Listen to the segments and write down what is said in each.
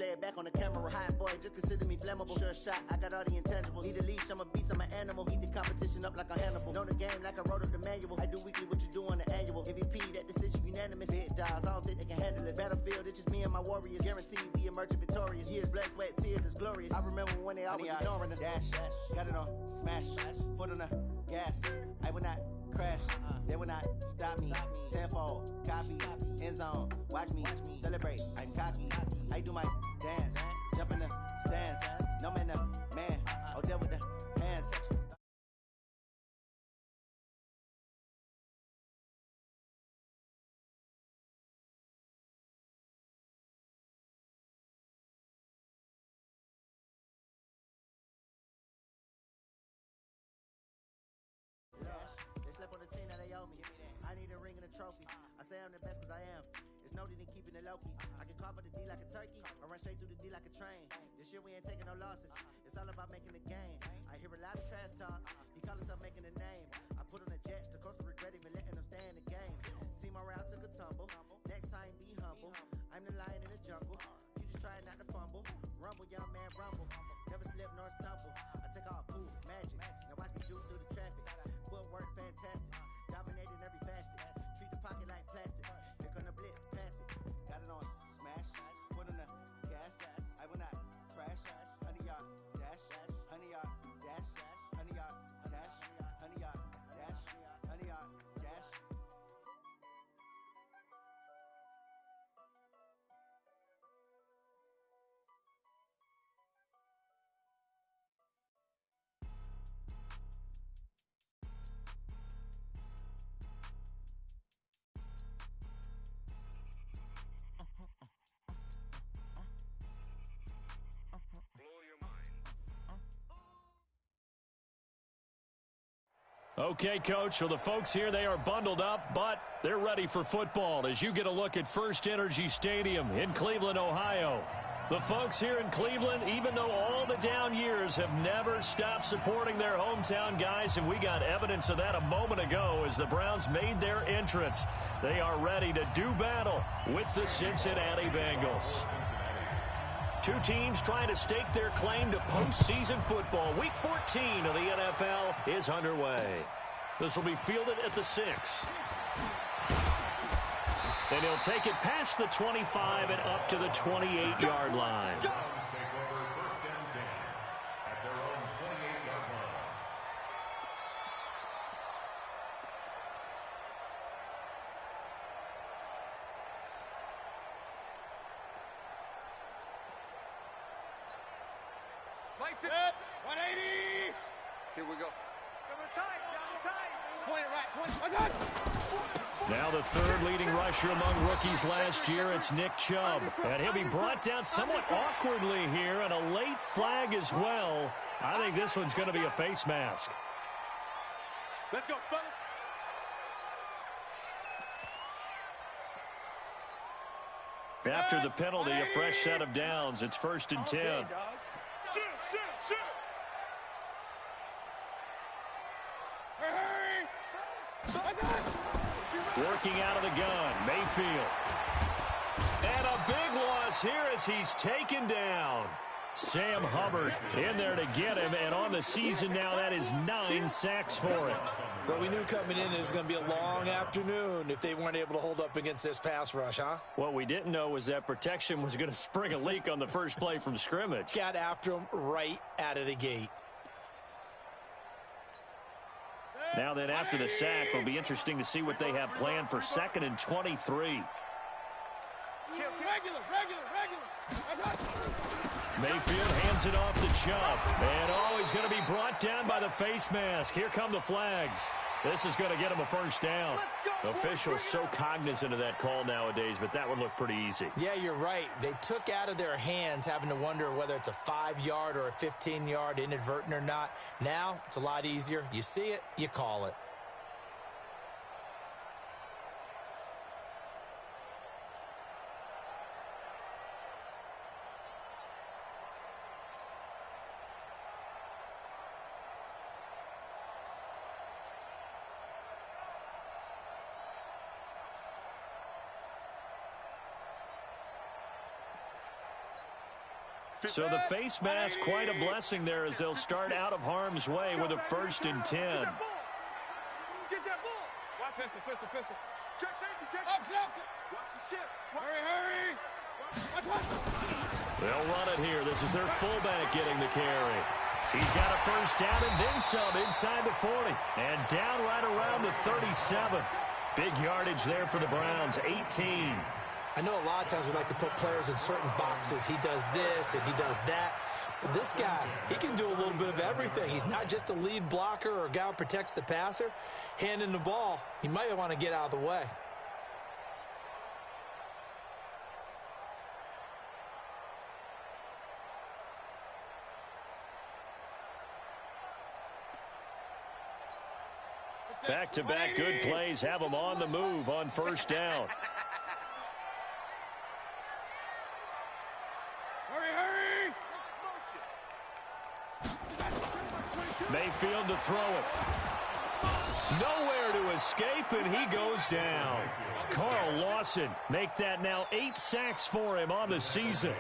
play it back on the camera. Hot boy, just consider me flammable. Sure shot, I got all the intangibles. Need a leash, I'm a beast, I'm an animal. Heat the competition up like a Hannibal. Know the game like I wrote up the manual. I do weekly what you do on the annual. MVP, that decision unanimous. Big dogs, I don't think they can handle it. Battlefield, it's just me and my warriors. Guaranteed we emerge victorious. Years, blood, sweat, tears, is glorious. I remember when they always ignoring us. Dash, got it on, smash, foot on the gas. I will not crash, they will not stop me. Tenfold, copy, end zone, watch me celebrate. I'm cocky, I do my dance, jump in the stands. No man, man, oh, there with the hands. They slept on the team that they owe me. I need a ring and a trophy. I say I'm the best cause I am. It's no need in keeping it low-key. I can carve the D like a turkey, or run straight through the D like a train. This year we ain't taking no losses. It's all about making the game. I hear a lot of trash talk. He call himself making a name. I put on the Jets, the coach will regret even letting them stay in the game. Team morale took a tumble. Next time be humble. I'm the lion in the jungle. You just try not to fumble. Rumble, young man, rumble. Never slip nor stumble. I take off, poof, magic. Now watch me shoot through the traffic. Footwork fantastic. Dominating every facet. Treat the pocket like plastic. Here come the blitz, pass it. Got it on, smash. Put on the gas. I will not crash. 100-yard dash. 100-yard dash. 100-yard dash. 100-yard dash. 100-yard dash. Okay, Coach, so the folks here, they are bundled up, but they're ready for football as you get a look at First Energy Stadium in Cleveland, Ohio. The folks here in Cleveland, even though all the down years, have never stopped supporting their hometown guys, and we got evidence of that a moment ago as the Browns made their entrance. They are ready to do battle with the Cincinnati Bengals. Two teams trying to stake their claim to postseason football. Week 14 of the NFL is underway. This will be fielded at the 6. And he'll take it past the 25 and up to the 28-yard line. Lights it. 180. Here we go. Down the tight. Point it right. Now the third leading rusher among rookies last year, it's Nick Chubb. And he'll be brought down somewhat awkwardly here, and a late flag as well. I think this one's going to be a face mask. Let's go, fellas. After the penalty, a fresh set of downs. It's 1st and 10. Shoot. Working out of the gun, Mayfield. And a big loss here as he's taken down. Sam Hubbard in there to get him, and on the season now, that is 9 sacks for him. Well, we knew coming in it was going to be a long afternoon if they weren't able to hold up against this pass rush, huh? What we didn't know was that protection was going to spring a leak on the first play from scrimmage. Got after him right out of the gate. Now then, after the sack, it'll be interesting to see what they have planned for 2nd and 23. Regular. Mayfield hands it off to Chubb. And he's going to be brought down by the face mask. Here come the flags. This is going to get him a first down. Officials so cognizant of that call nowadays, but that would look pretty easy. Yeah, you're right. They took out of their hands having to wonder whether it's a 5-yard or a 15-yard inadvertent or not. Now, it's a lot easier. You see it, you call it. So the face mask, quite a blessing there as they'll start out of harm's way with a 1st and 10. Get that ball. Watch this. Pistol. Check safety, check. Up, watch the ship. Hurry. They'll run it here. This is their fullback getting the carry. He's got a 1st down and then some inside the 40. And down right around the 37. Big yardage there for the Browns, 18. I know a lot of times we like to put players in certain boxes. He does this and he does that. But this guy, he can do a little bit of everything. He's not just a lead blocker or a guy who protects the passer. Handing the ball, he might want to get out of the way. Back-to-back good plays have them on the move on 1st down. Hurry. Mayfield to throw it. Nowhere to escape, and he goes down. Carl Lawson make that now 8 sacks for him on the season.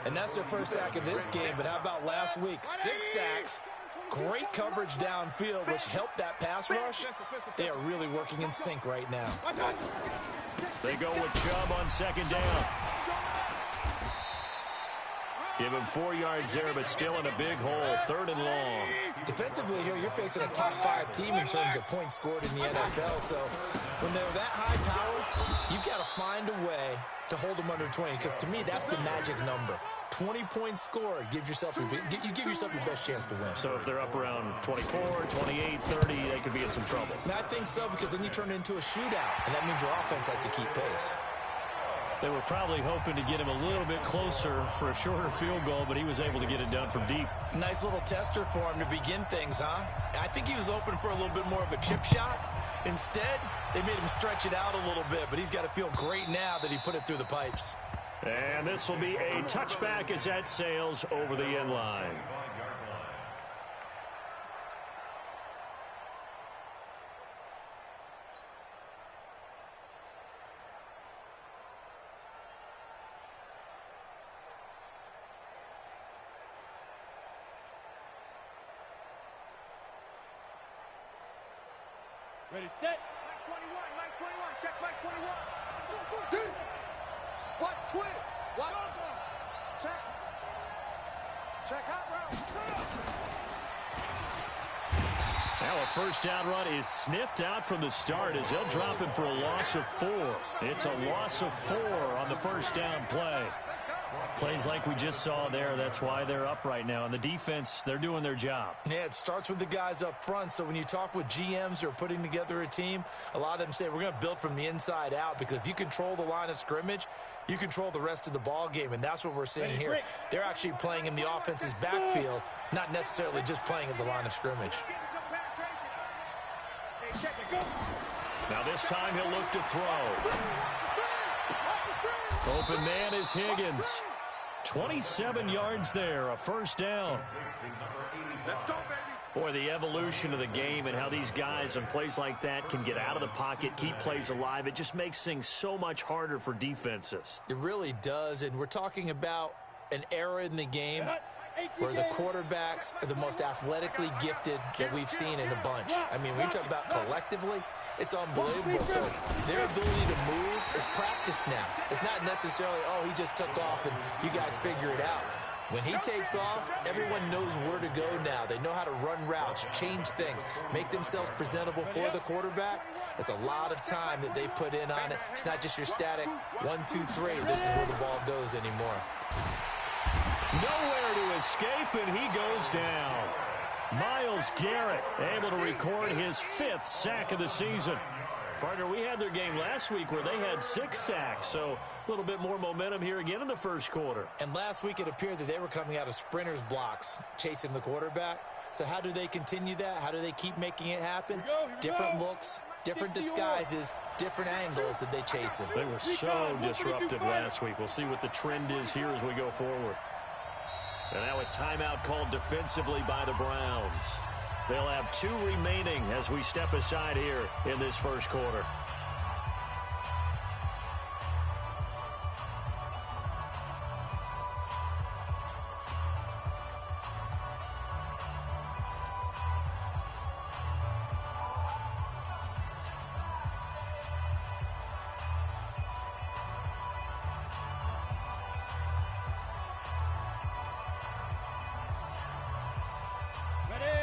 And that's their 1st sack of this game, but how about last week? 6 sacks. Great coverage downfield, which helped that pass rush. They are really working in sync right now. They go with Chubb on 2nd down. Give him 4 yards there, but still in a big hole. 3rd and long. Defensively here, you're facing a top 5 team in terms of points scored in the NFL. So when they're that high power, you've got to find a way to hold them under 20. Because to me, that's the magic number. 20 points scored gives yourself you give yourself your best chance to win. So if they're up around 24, 28, 30, they could be in some trouble. And I think so, because then you turn it into a shootout, and that means your offense has to keep pace. They were probably hoping to get him a little bit closer for a shorter field goal, but he was able to get it done from deep. Nice little tester for him to begin things, huh? I think he was open for a little bit more of a chip shot. Instead, they made him stretch it out a little bit, but he's got to feel great now that he put it through the pipes. And this will be a touchback as that sails over the end line. Ready, set. Mike 21. Check Mike 21. Go. What? Twist. What? Check hot route. Now a 1st down run is sniffed out from the start as they'll drop him for a loss of 4. It's a loss of 4 on the 1st down play. Plays like we just saw there, that's why they're up right now. And the defense, they're doing their job. Yeah, it starts with the guys up front. So when you talk with GMs who are putting together a team, a lot of them say we're going to build from the inside out, because if you control the line of scrimmage, you control the rest of the ball game, and that's what we're seeing here. They're actually playing in the offense's backfield, not necessarily just playing at the line of scrimmage. Now this time he'll look to throw. Open man is Higgins. 27 yards there, a 1st down. Let's go, baby. Boy, the evolution of the game and how these guys in plays like that can get out of the pocket, keep plays alive, it just makes things so much harder for defenses. It really does, and we're talking about an era in the game where the quarterbacks are the most athletically gifted that we've seen in a bunch. I mean, when you talk about collectively, it's unbelievable. So their ability to move is practiced now. It's not necessarily, oh, he just took off and you guys figure it out. When he takes off, everyone knows where to go now. They know how to run routes, change things, make themselves presentable for the quarterback. It's a lot of time that they put in on it. It's not just your static 1, 2, 3. This is where the ball goes anymore. Nowhere to escape, and he goes down. Myles Garrett able to record his 5th sack of the season. Partner, we had their game last week where they had 6 sacks, so a little bit more momentum here again in the 1st quarter. And last week it appeared that they were coming out of sprinters blocks, chasing the quarterback. So how do they continue that? How do they keep making it happen? Different looks, different disguises, different angles that they chase him. They were so disruptive last week. We'll see what the trend is here as we go forward. And now a timeout called defensively by the Browns. They'll have 2 remaining as we step aside here in this 1st quarter.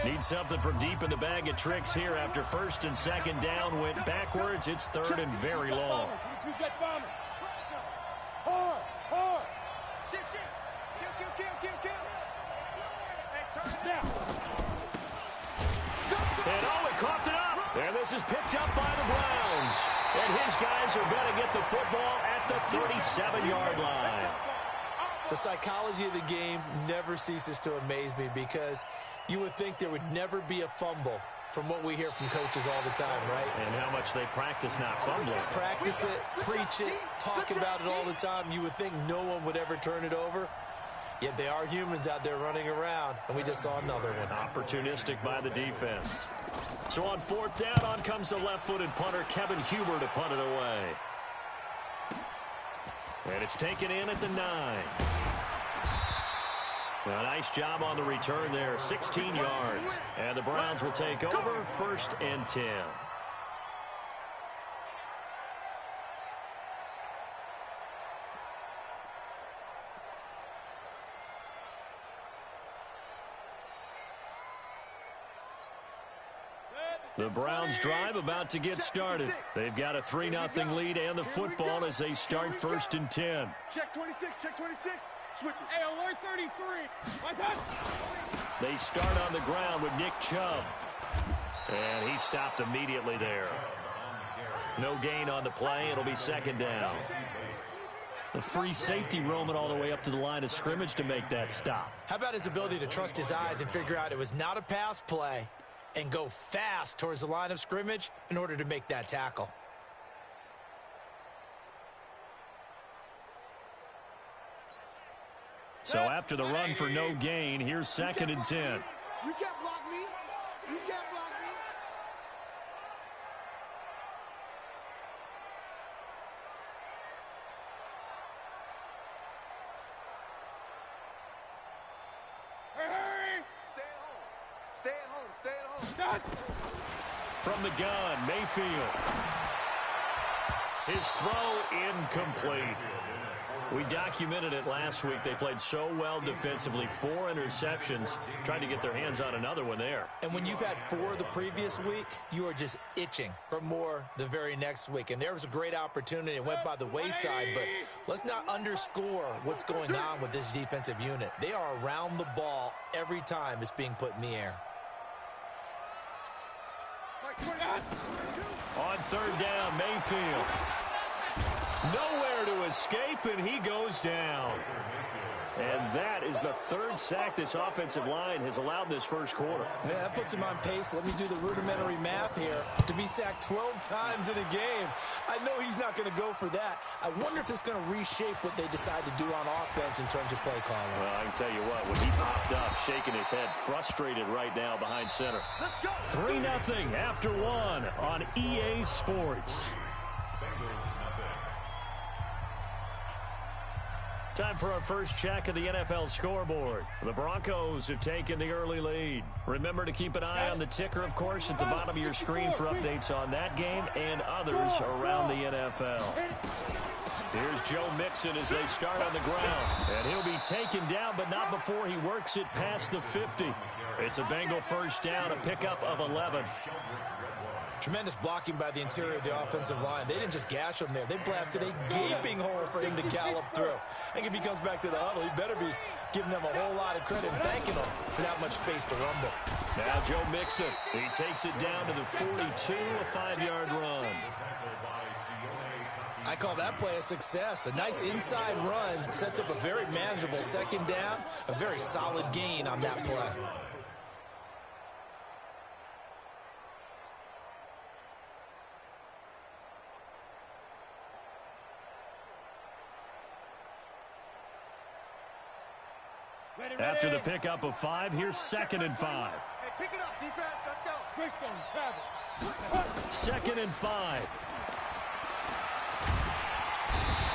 Need something from deep in the bag of tricks here after first and second down went backwards. It's third and very long. And he coughed it up. And this is picked up by the Browns. And his guys are going to get the football at the 37-yard line. The psychology of the game never ceases to amaze me because you would think there would never be a fumble from what we hear from coaches all the time, right? And how much they practice not fumbling. Practice it, preach it, talk about it all the time. You would think no one would ever turn it over. Yet they are humans out there running around, and we just saw another one. Opportunistic by the defense. So on fourth down, on comes the left-footed punter, Kevin Huber, to punt it away. And it's taken in at the 9. A nice job on the return there, 16 yards. And the Browns will take over, first and 10. The Browns drive about to get started. They've got a 3-0 lead and the football as they start first and 10. Check 26, check 26. Switches. Hey, alert 33. They start on the ground with Nick Chubb. And he stopped immediately there. No gain on the play. It'll be second down. The free safety roaming all the way up to the line of scrimmage to make that stop. How about his ability to trust his eyes and figure out it was not a pass play and go fast towards the line of scrimmage in order to make that tackle? So after the run for no gain, here's second and 10. You can't block me. You can't block me. Hurry! Stay at home. Stay at home. From the gun, Mayfield. His throw incomplete. We documented it last week. They played so well defensively. 4 interceptions. Trying to get their hands on another one there. And when you've had 4 the previous week, you are just itching for more the very next week. And there was a great opportunity. It went by the wayside. But let's not underscore what's going on with this defensive unit. They are around the ball every time it's being put in the air. On third down, Mayfield. Nowhere to escape, and he goes down. And that is the 3rd sack this offensive line has allowed this first quarter. Yeah, that puts him on pace. Let me do the rudimentary math here. To be sacked 12 times in a game, I know he's not going to go for that. I wonder if it's going to reshape what they decide to do on offense in terms of play calling. Well, I can tell you what, when he popped up, shaking his head, frustrated right now behind center. 3-0 after 1 on EA Sports. Time for our first check of the NFL scoreboard. The Broncos have taken the early lead. Remember to keep an eye on the ticker, of course, at the bottom of your screen for updates on that game and others around the NFL. Here's Joe Mixon as they start on the ground. And he'll be taken down, but not before he works it past the 50. It's a Bengal first down, a pickup of 11. Tremendous blocking by the interior of the offensive line. They didn't just gash him there. They blasted a gaping hole for him to gallop through. I think if he comes back to the huddle, he better be giving them a whole lot of credit and thanking them for that much space to rumble. Now Joe Mixon. He takes it down to the 42, a 5-yard run. I call that play a success. A nice inside run sets up a very manageable second down, a very solid gain on that play. After the pickup of 5, here's second and 5. Hey, pick it up, defense. Let's go. Second and 5.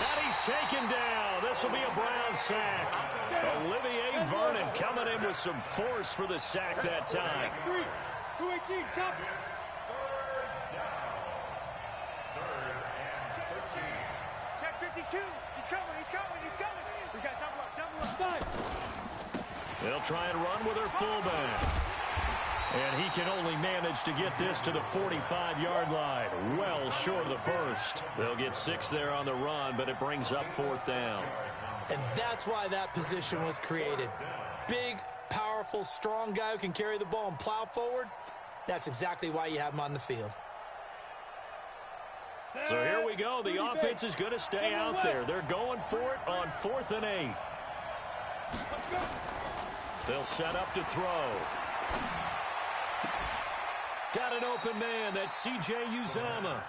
And he's taken down. This will be a Brown sack. Olivier Vernon coming in with some force for the sack that time. 218, jump. Check 52. He's coming. We got double up. They'll try and run with their fullback. And he can only manage to get this to the 45-yard line. Well short of the first. They'll get 6 there on the run, but it brings up 4th down. And that's why that position was created. Big, powerful, strong guy who can carry the ball and plow forward. That's exactly why you have him on the field. So here we go. The offense is going to stay out there. They're going for it on 4th and 8. They'll set up to throw. Got an open man. That's C.J. Uzomah.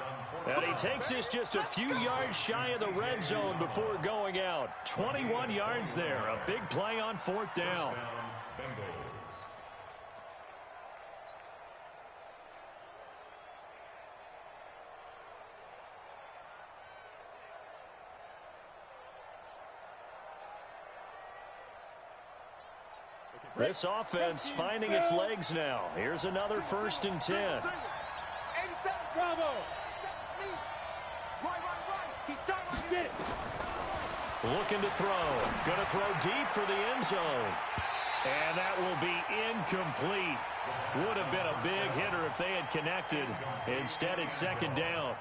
And he takes this just a few yards shy of the red zone before going out. 21 yards there. A big play on 4th down. This offense finding its legs now. Here's another 1st and 10. 87, Bravo. Right. Looking to throw. Going to throw deep for the end zone. And that will be incomplete. Would have been a big hitter if they had connected. Instead, it's 2nd down.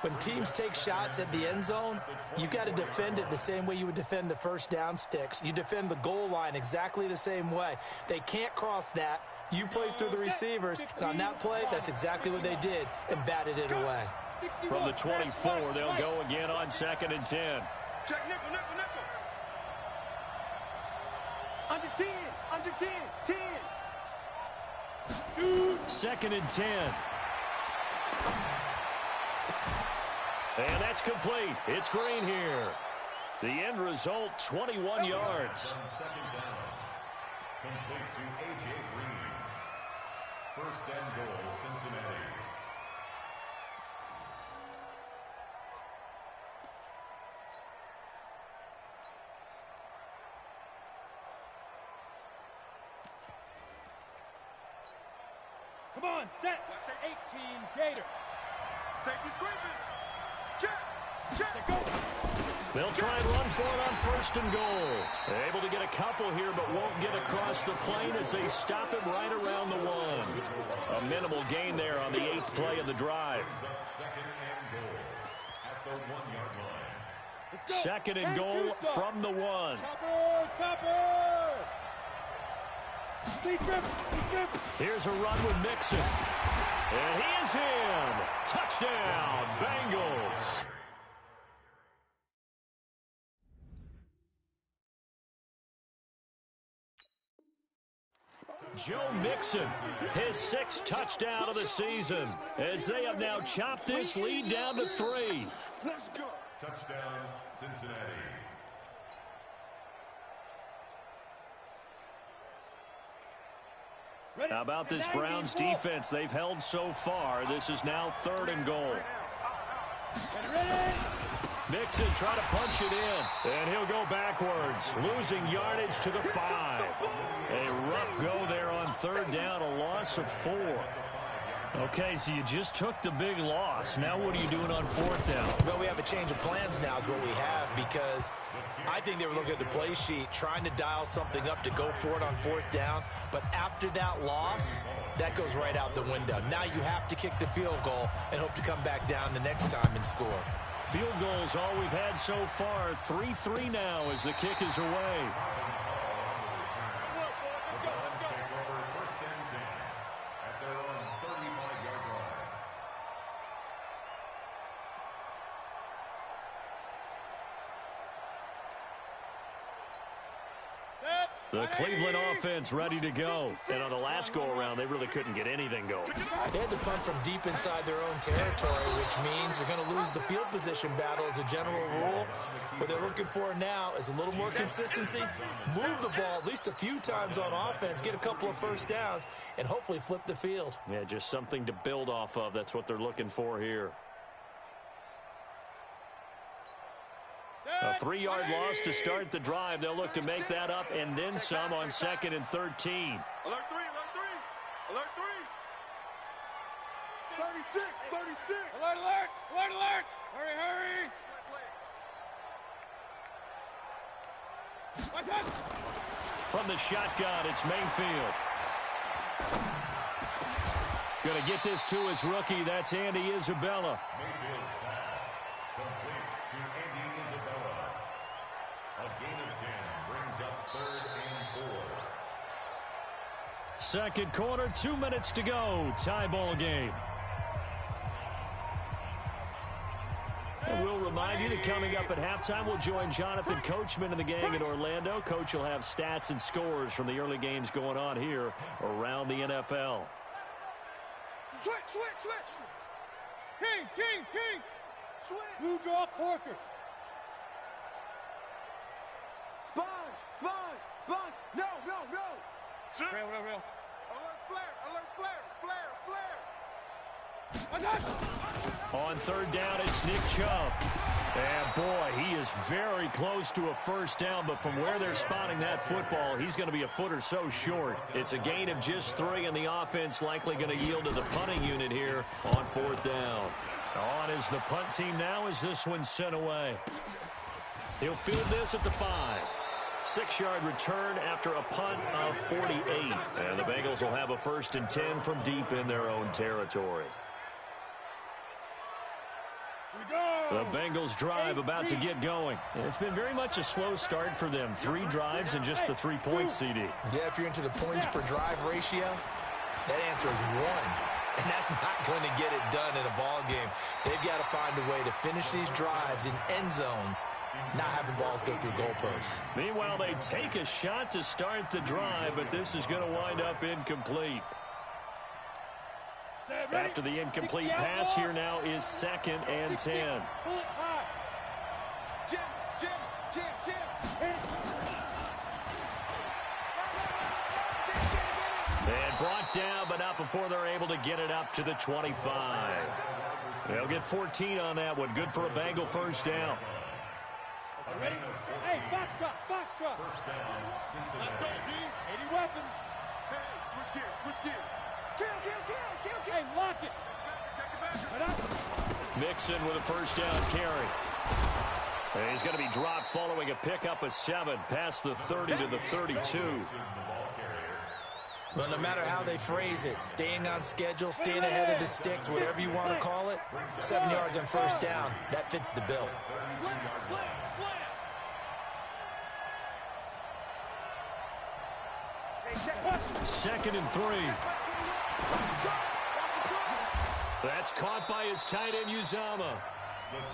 When teams take shots at the end zone, you've got to defend it the same way you would defend the first down sticks. You defend the goal line exactly the same way. They can't cross that. You play through the receivers, and on that play, that's exactly what they did and batted it away. From the 24, they'll go again on 2nd and 10. Check nickel. Under 10, under 10, 10. Shoot. 2nd and 10. And that's complete. It's Green here. The end result, 21 yards. 2nd down. Complete to A.J. Green. 1st and goal, Cincinnati. Come on, set. 18 Gator. Safety's creeping. Check. Go. They'll try and run for it on 1st and goal. They're able to get a couple here, but won't get across the plane as they stop him right around the 1. A minimal gain there on the 8th play of the drive. 2nd and goal at the 1-yard line. 2nd and goal from the 1. Chopper. Here's a run with Mixon. And he is in. Touchdown, Bengals. Joe Mixon, his 6th touchdown of the season, as they have now chopped this lead down to 3. Let's go. Touchdown, Cincinnati. How about this Browns defense they've held so far? This is now 3rd and goal. Mixon trying to punch it in, and he'll go backwards, losing yardage to the 5. A rough go there on 3rd down, a loss of 4. Okay, so you just took the big loss. Now what are you doing on 4th down? Well, we have a change of plans now is what we have, because I think they were looking at the play sheet, trying to dial something up to go for it on 4th down. But after that loss, that goes right out the window. Now you have to kick the field goal and hope to come back down the next time and score. Field goals all we've had so far. 3-3 now as the kick is away. The Cleveland offense ready to go. And on the last go-around, they really couldn't get anything going. They had to punt from deep inside their own territory, which means they're going to lose the field position battle as a general rule. What they're looking for now is a little more consistency, move the ball at least a few times on offense, get a couple of 1st downs, and hopefully flip the field. Yeah, just something to build off of. That's what they're looking for here. A 3-yard loss to start the drive. They'll look to make that up and then some on 2nd and 13. Alert 3, alert 3, alert 3. 36, 36. Alert, alert, alert, alert. Hurry, hurry. From the shotgun, it's Mayfield. Going to get this to his rookie. That's Andy Isabella. Mayfield's pass complete to Andy Isabella. A gain of 10 brings up 3rd and 4. Second quarter, 2 minutes to go. Tie ball game. And we'll remind you that coming up at halftime, we'll join Jonathan Coachman and the gang in Orlando. Coach will have stats and scores from the early games going on here around the NFL. Switch. Kings. Switch. Blue draw Corkers. Sponge. No. Real. Alert flare. On third down, it's Nick Chubb. And boy, he is very close to a first down, but from where they're spotting that football, he's going to be a foot or so short. It's a gain of just 3, and the offense likely going to yield to the punting unit here on 4th down. On is the punt team now as this one's sent away. He'll field this at the 5. 6-yard return after a punt of 48. And the Bengals will have a 1st and 10 from deep in their own territory. The Bengals drive about to get going. It's been very much a slow start for them. 3 drives and just the 3-point CD. Yeah, if you're into the points per drive ratio, that answer is 1. And that's not going to get it done in a ball game. They've got to find a way to finish these drives in end zones, not having balls go through goalposts. Meanwhile, they take a shot to start the drive, but this is going to wind up incomplete. After the incomplete pass, here now is 2nd and 10. Jim. And brought down, but not before they're able to get it up to the 25. They'll get 14 on that one. Good for a Bengal first down. Ready? Hey, box drop. First down, Cincinnati. Let's go, D. 80 weapons. Hey, switch gears. Kill. Hey, lock it. Take it back. Mixon with a first down carry. And he's going to be dropped following a pickup of 7 past the 30 to the 32. Well, no matter how they phrase it, staying on schedule, staying ahead of the sticks, whatever you want to call it, 7 yards on first down, that fits the bill. Slam. 2nd and 3. That's caught by his tight end, Uzama.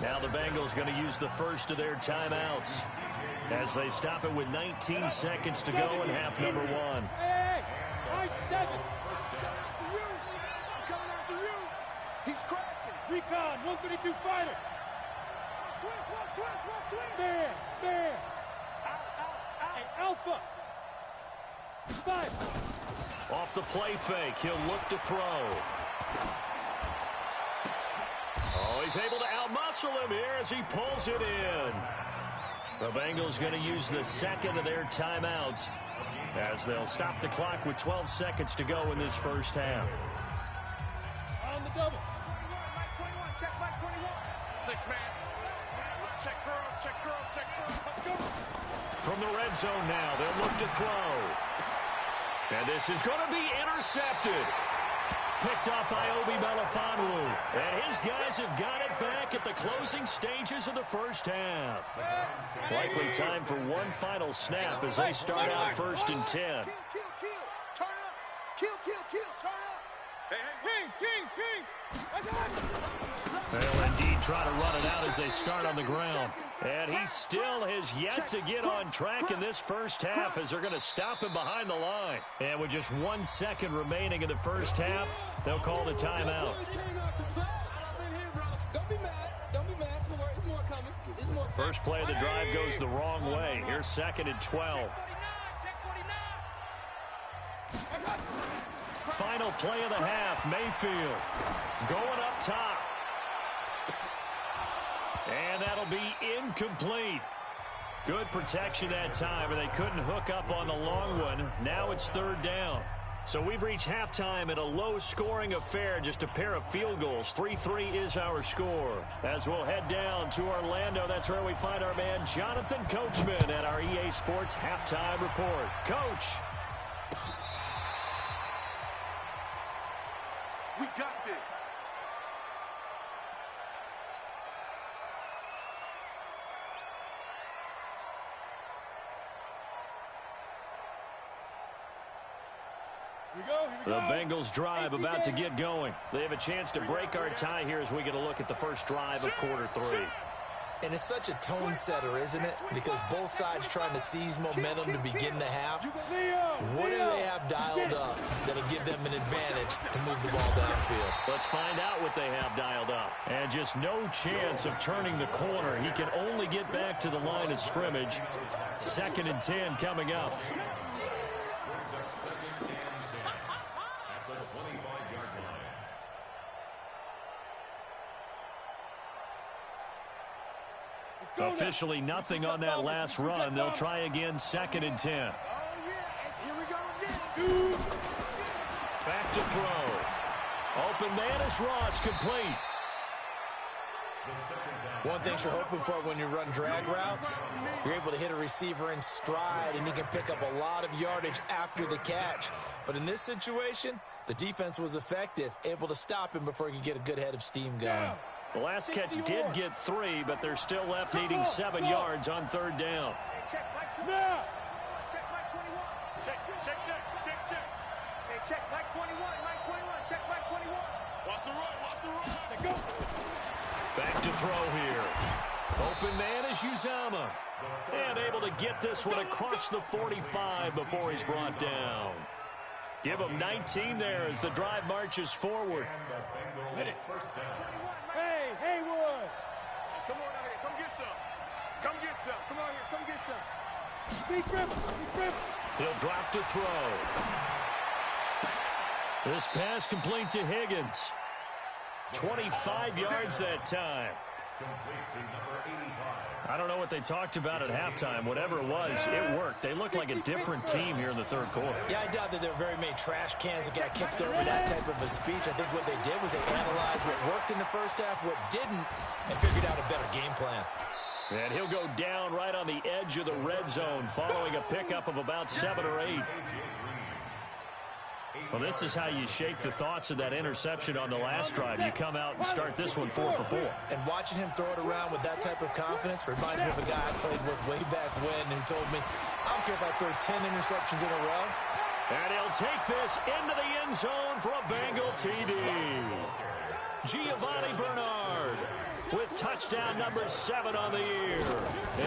Now the Bengals going to use the first of their timeouts as they stop it with 19 seconds to go in half number 1. Hey, nice 7. I'm coming after you. He's crashing. Recon, 132 fighter. Twist. Man. Hey, Alpha. 5. Off the play fake, he'll look to throw. Oh, he's able to outmuscle him here as he pulls it in. The Bengals going to use the 2nd of their timeouts as they'll stop the clock with 12 seconds to go in this first half. On the double. 21, check by 21. 6-man. Check curls. From the red zone now, they'll look to throw. And this is going to be intercepted. Picked up by Obi Melifonwu. And his guys have got it back at the closing stages of the first half. Likely time for one final snap as they start out 1st and 10. Kill. Turn up. Kill. Turn up. King. They'll indeed try to run it out as they start on the ground. And he still has yet to get on track in this first half as they're going to stop him behind the line. And with just 1 second remaining in the first half, they'll call the timeout. Don't be mad. It's more coming. First play of the drive goes the wrong way. Here's 2nd and 12. Final play of the half, Mayfield going up top. And that'll be incomplete. Good protection that time, and they couldn't hook up on the long one. Now it's 3rd down. So we've reached halftime in a low-scoring affair, just a pair of field goals. 3-3 is our score. As we'll head down to Orlando, that's where we find our man Jonathan Coachman at our EA Sports Halftime Report. Coach. We got this. The Bengals drive about to get going. They have a chance to break our tie here as we get a look at the first drive of quarter 3. And it's such a tone setter, isn't it? Because both sides trying to seize momentum to begin the half. What do they have dialed up that'll give them an advantage to move the ball downfield? Let's find out what they have dialed up. And just no chance of turning the corner. He can only get back to the line of scrimmage. 2nd and 10 coming up. Officially nothing on that last run. They'll try again, 2nd and 10. Oh, yeah. Here we go again. Back to throw. Open man is Ross, complete. One thing you're hoping for when you run drag routes, you're able to hit a receiver in stride, and he can pick up a lot of yardage after the catch. But in this situation, the defense was effective, able to stop him before he could get a good head of steam going. The last catch did get 3, but they're still left needing 7 yards on 3rd down. Check Mike 21. Check Mike 21. Check. Hey, check Mike 21. Mike 21. Check Mike 21. Watch the run. Let's go. Back to throw here. Open man is Uzama. And able to get this one across the 45 before he's brought down. Give him 19 there as the drive marches forward. Hit it. Hey, Haywood. Come on out here. Come get some. Come get some. Come on here. Come get some. Deep grip. He'll drop to throw. This pass complete to Higgins. 25 yards that time. I don't know what they talked about at halftime. Whatever it was, it worked. They looked like a different team here in the 3rd quarter. Yeah, I doubt that there were very many trash cans that got kicked over that type of a speech. I think what they did was they analyzed what worked in the first half, what didn't, and figured out a better game plan. And he'll go down right on the edge of the red zone following a pickup of about 7 or 8. Well, this is how you shake the thoughts of that interception on the last drive. You come out and start this one 4 for 4. And watching him throw it around with that type of confidence reminds me of a guy I played with way back when who told me, I don't care if I throw 10 interceptions in a row. And he'll take this into the end zone for a Bengal TD. Giovanni Bernard with touchdown number 7 on the year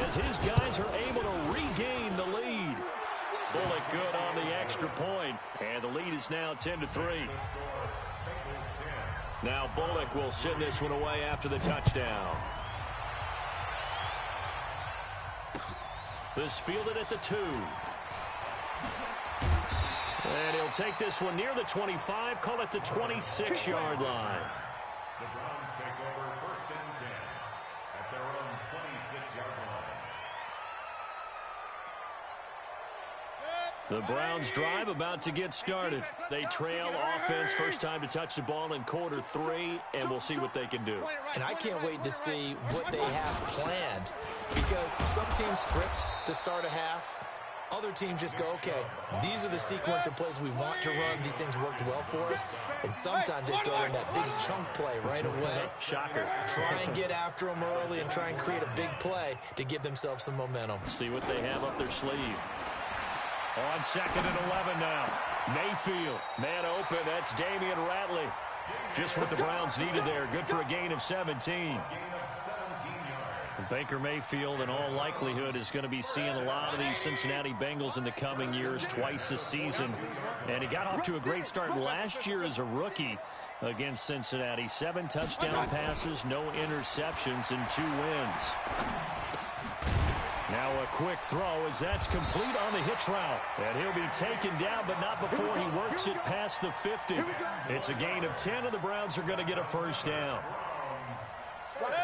as his guys are able to regain the lead. Bullock good on the extra point, and the lead is now 10-3. Now Bullock will send this one away after the touchdown. This fielded at the 2. And he'll take this one near the 25, call it the 26-yard line. The Browns take over 1st and 10 at their own 26-yard line. The Browns drive about to get started. They trail offense, first time to touch the ball in quarter 3, and we'll see what they can do. And I can't wait to see what they have planned, because some teams script to start a half. Other teams just go, okay, these are the sequence of plays we want to run. These things worked well for us. And sometimes they throw in that big chunk play right away. Shocker. Try and get after them early and try and create a big play to give themselves some momentum. See what they have up their sleeve. On 2nd and 11 now. Mayfield, man open. That's Damian Ratley. Just what the Browns needed there. Good for a gain of 17. Baker Mayfield, in all likelihood, is going to be seeing a lot of these Cincinnati Bengals in the coming years, twice this season. And he got off to a great start last year as a rookie against Cincinnati. 7 touchdown passes, no interceptions, and 2 wins. Now a quick throw as that's complete on the hitch route. And he'll be taken down, but not before he works it past the 50. It's a gain of 10, and the Browns are going to get a first down.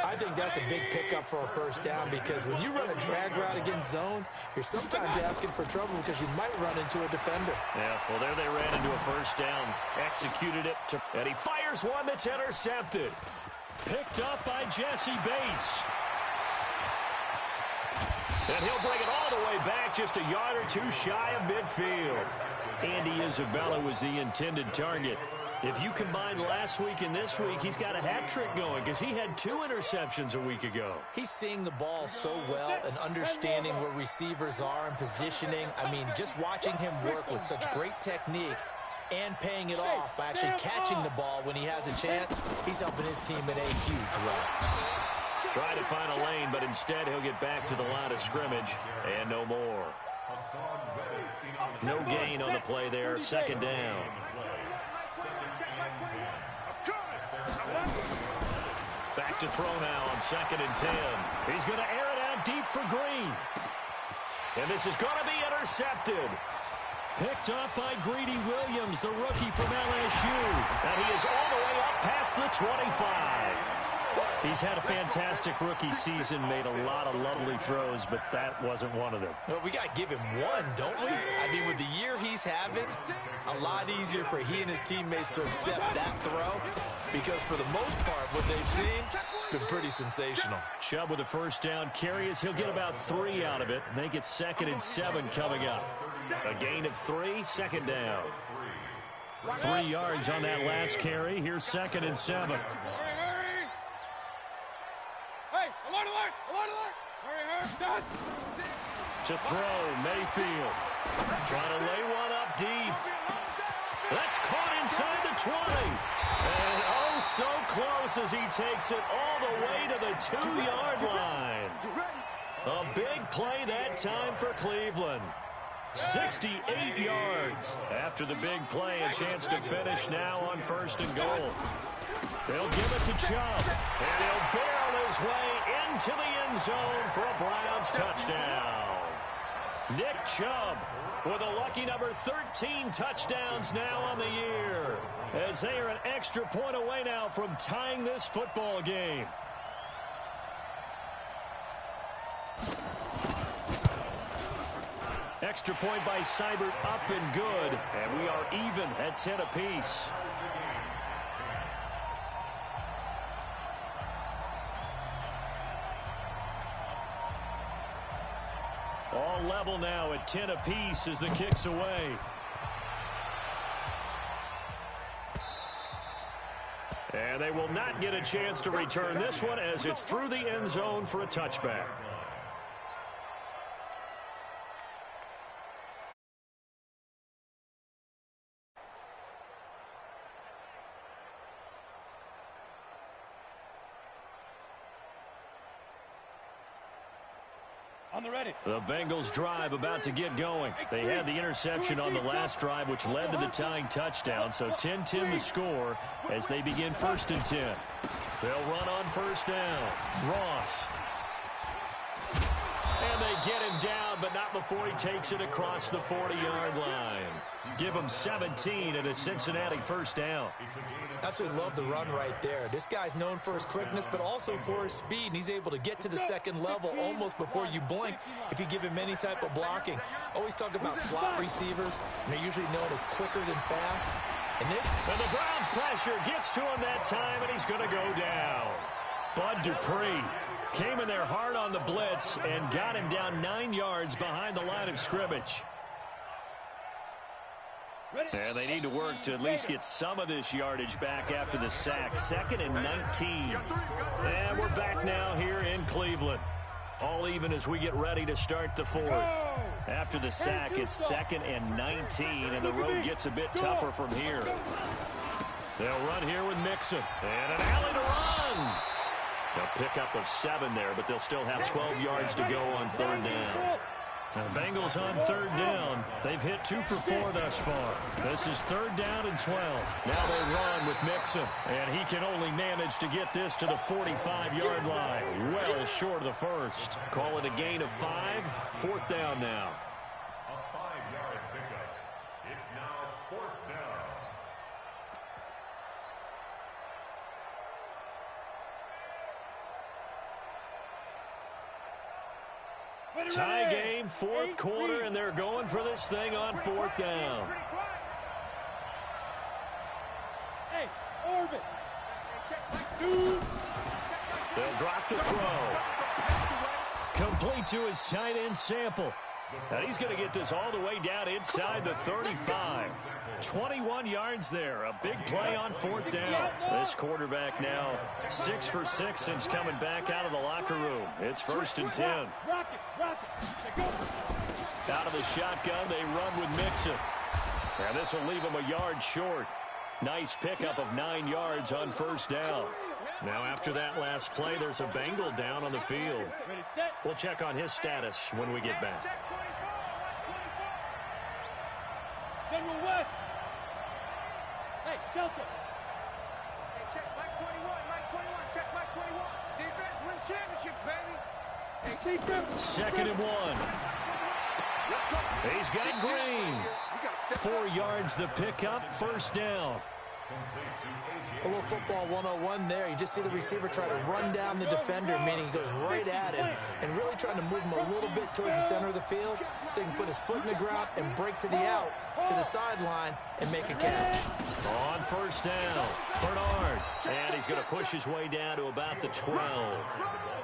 I think that's a big pickup for a first down, because when you run a drag route against zone, you're sometimes asking for trouble because you might run into a defender. Yeah, well, there they ran into a first down. Executed it, and he fires one that's intercepted. Picked up by Jesse Bates. And he'll bring it all the way back, just a yard or 2 shy of midfield. Andy Isabella was the intended target. If you combine last week and this week, he's got a hat trick going because he had 2 interceptions a week ago. He's seeing the ball so well and understanding where receivers are and positioning. I mean, just watching him work with such great technique and paying it off by actually catching the ball when he has a chance, he's helping his team in a huge way. Trying to find a lane, but instead he'll get back to the line of scrimmage and no more. No gain on the play there. Second down. Back to throw now on 2nd and 10. He's going to air it out deep for Green. And this is going to be intercepted. Picked up by Greedy Williams, the rookie from LSU. And he is all the way up past the 25. He's had a fantastic rookie season, made a lot of lovely throws, but that wasn't one of them. Well, we got to give him one, don't we? I mean, with the year he's having, a lot easier for he and his teammates to accept that throw because for the most part, what they've seen, it's been pretty sensational. Chubb with a first down carry as he'll get about 3 out of it. Make it 2nd and 7 coming up. A gain of 3, second down. 3 yards on that last carry. Here's 2nd and 7. To throw, Mayfield. Trying to lay one up deep. That's caught inside the 20. And oh, so close as he takes it all the way to the 2-yard line. A big play that time for Cleveland. 68 yards. After the big play, a chance to finish now on 1st and goal. They'll give it to Chubb, and he'll barrel his way into the end zone for a Browns touchdown. Nick Chubb with a lucky number 13 touchdowns now on the year, as they are an extra point away now from tying this football game. Extra point by Seibert up and good, and we are even at 10 apiece. All level now at 10 apiece as the kick's away. And they will not get a chance to return this one as it's through the end zone for a touchback. The Bengals drive about to get going. They had the interception on the last drive, which led to the tying touchdown. So 10-10 the score as they begin 1st and 10. They'll run on 1st down. Ross. And they get him down, but not before he takes it across the 40-yard line. Give him 17 at a Cincinnati 1st down. Absolutely love the run right there. This guy's known for his quickness, but also for his speed, and he's able to get to the 2nd level almost before you blink if you give him any type of blocking. Always talk about slot receivers, and they're usually known as quicker than fast. And the Browns pressure gets to him that time, and he's going to go down. Bud Dupree came in there hard on the blitz and got him down 9 yards behind the line of scrimmage. And they need to work to at least get some of this yardage back after the sack. 2nd and 19. And we're back now here in Cleveland. All even as we get ready to start the 4th. After the sack, it's 2nd and 19, and the road gets a bit tougher from here. They'll run here with Mixon. And an alley to run. A pickup of 7 there, but they'll still have 12 yards to go on 3rd down. Now, Bengals on 3rd down. They've hit 2 for 4 thus far. This is 3rd down and 12. Now they run with Mixon, and he can only manage to get this to the 45-yard line. Well short of the 1st. Call it a gain of 5. 4th down now. A 5-yard pickup. It's now 4th down. Tie game, 4th quarter, and they're going for this thing on 4th down. Hey, orbit. They'll drop the throw. Complete to his tight end Sample. And he's going to get this all the way down inside the 35. 21 yards there. A big play on 4th down. This quarterback now 6 for 6 since coming back out of the locker room. It's 1st and 10. Out of the shotgun, they run with Mixon. And this will leave him a yard short. Nice pickup of 9 yards on 1st down. Now after that last play, there's a Bengal down on the field. We'll check on his status when we get back. General West. Hey, Delta. Hey, check Mike 21. Mike 21. Check Mike 21. Defense wins championships, baby. Hey, defense. 2nd and 1. He's got Green. 4 yards the pickup, 1st down. A little football 101 there. You just see the receiver try to run down the defender, meaning he goes right at him and really trying to move him a little bit towards the center of the field so he can put his foot in the ground and break to the out, to the sideline, and make a catch. On 1st down, Bernard. And he's going to push his way down to about the 12.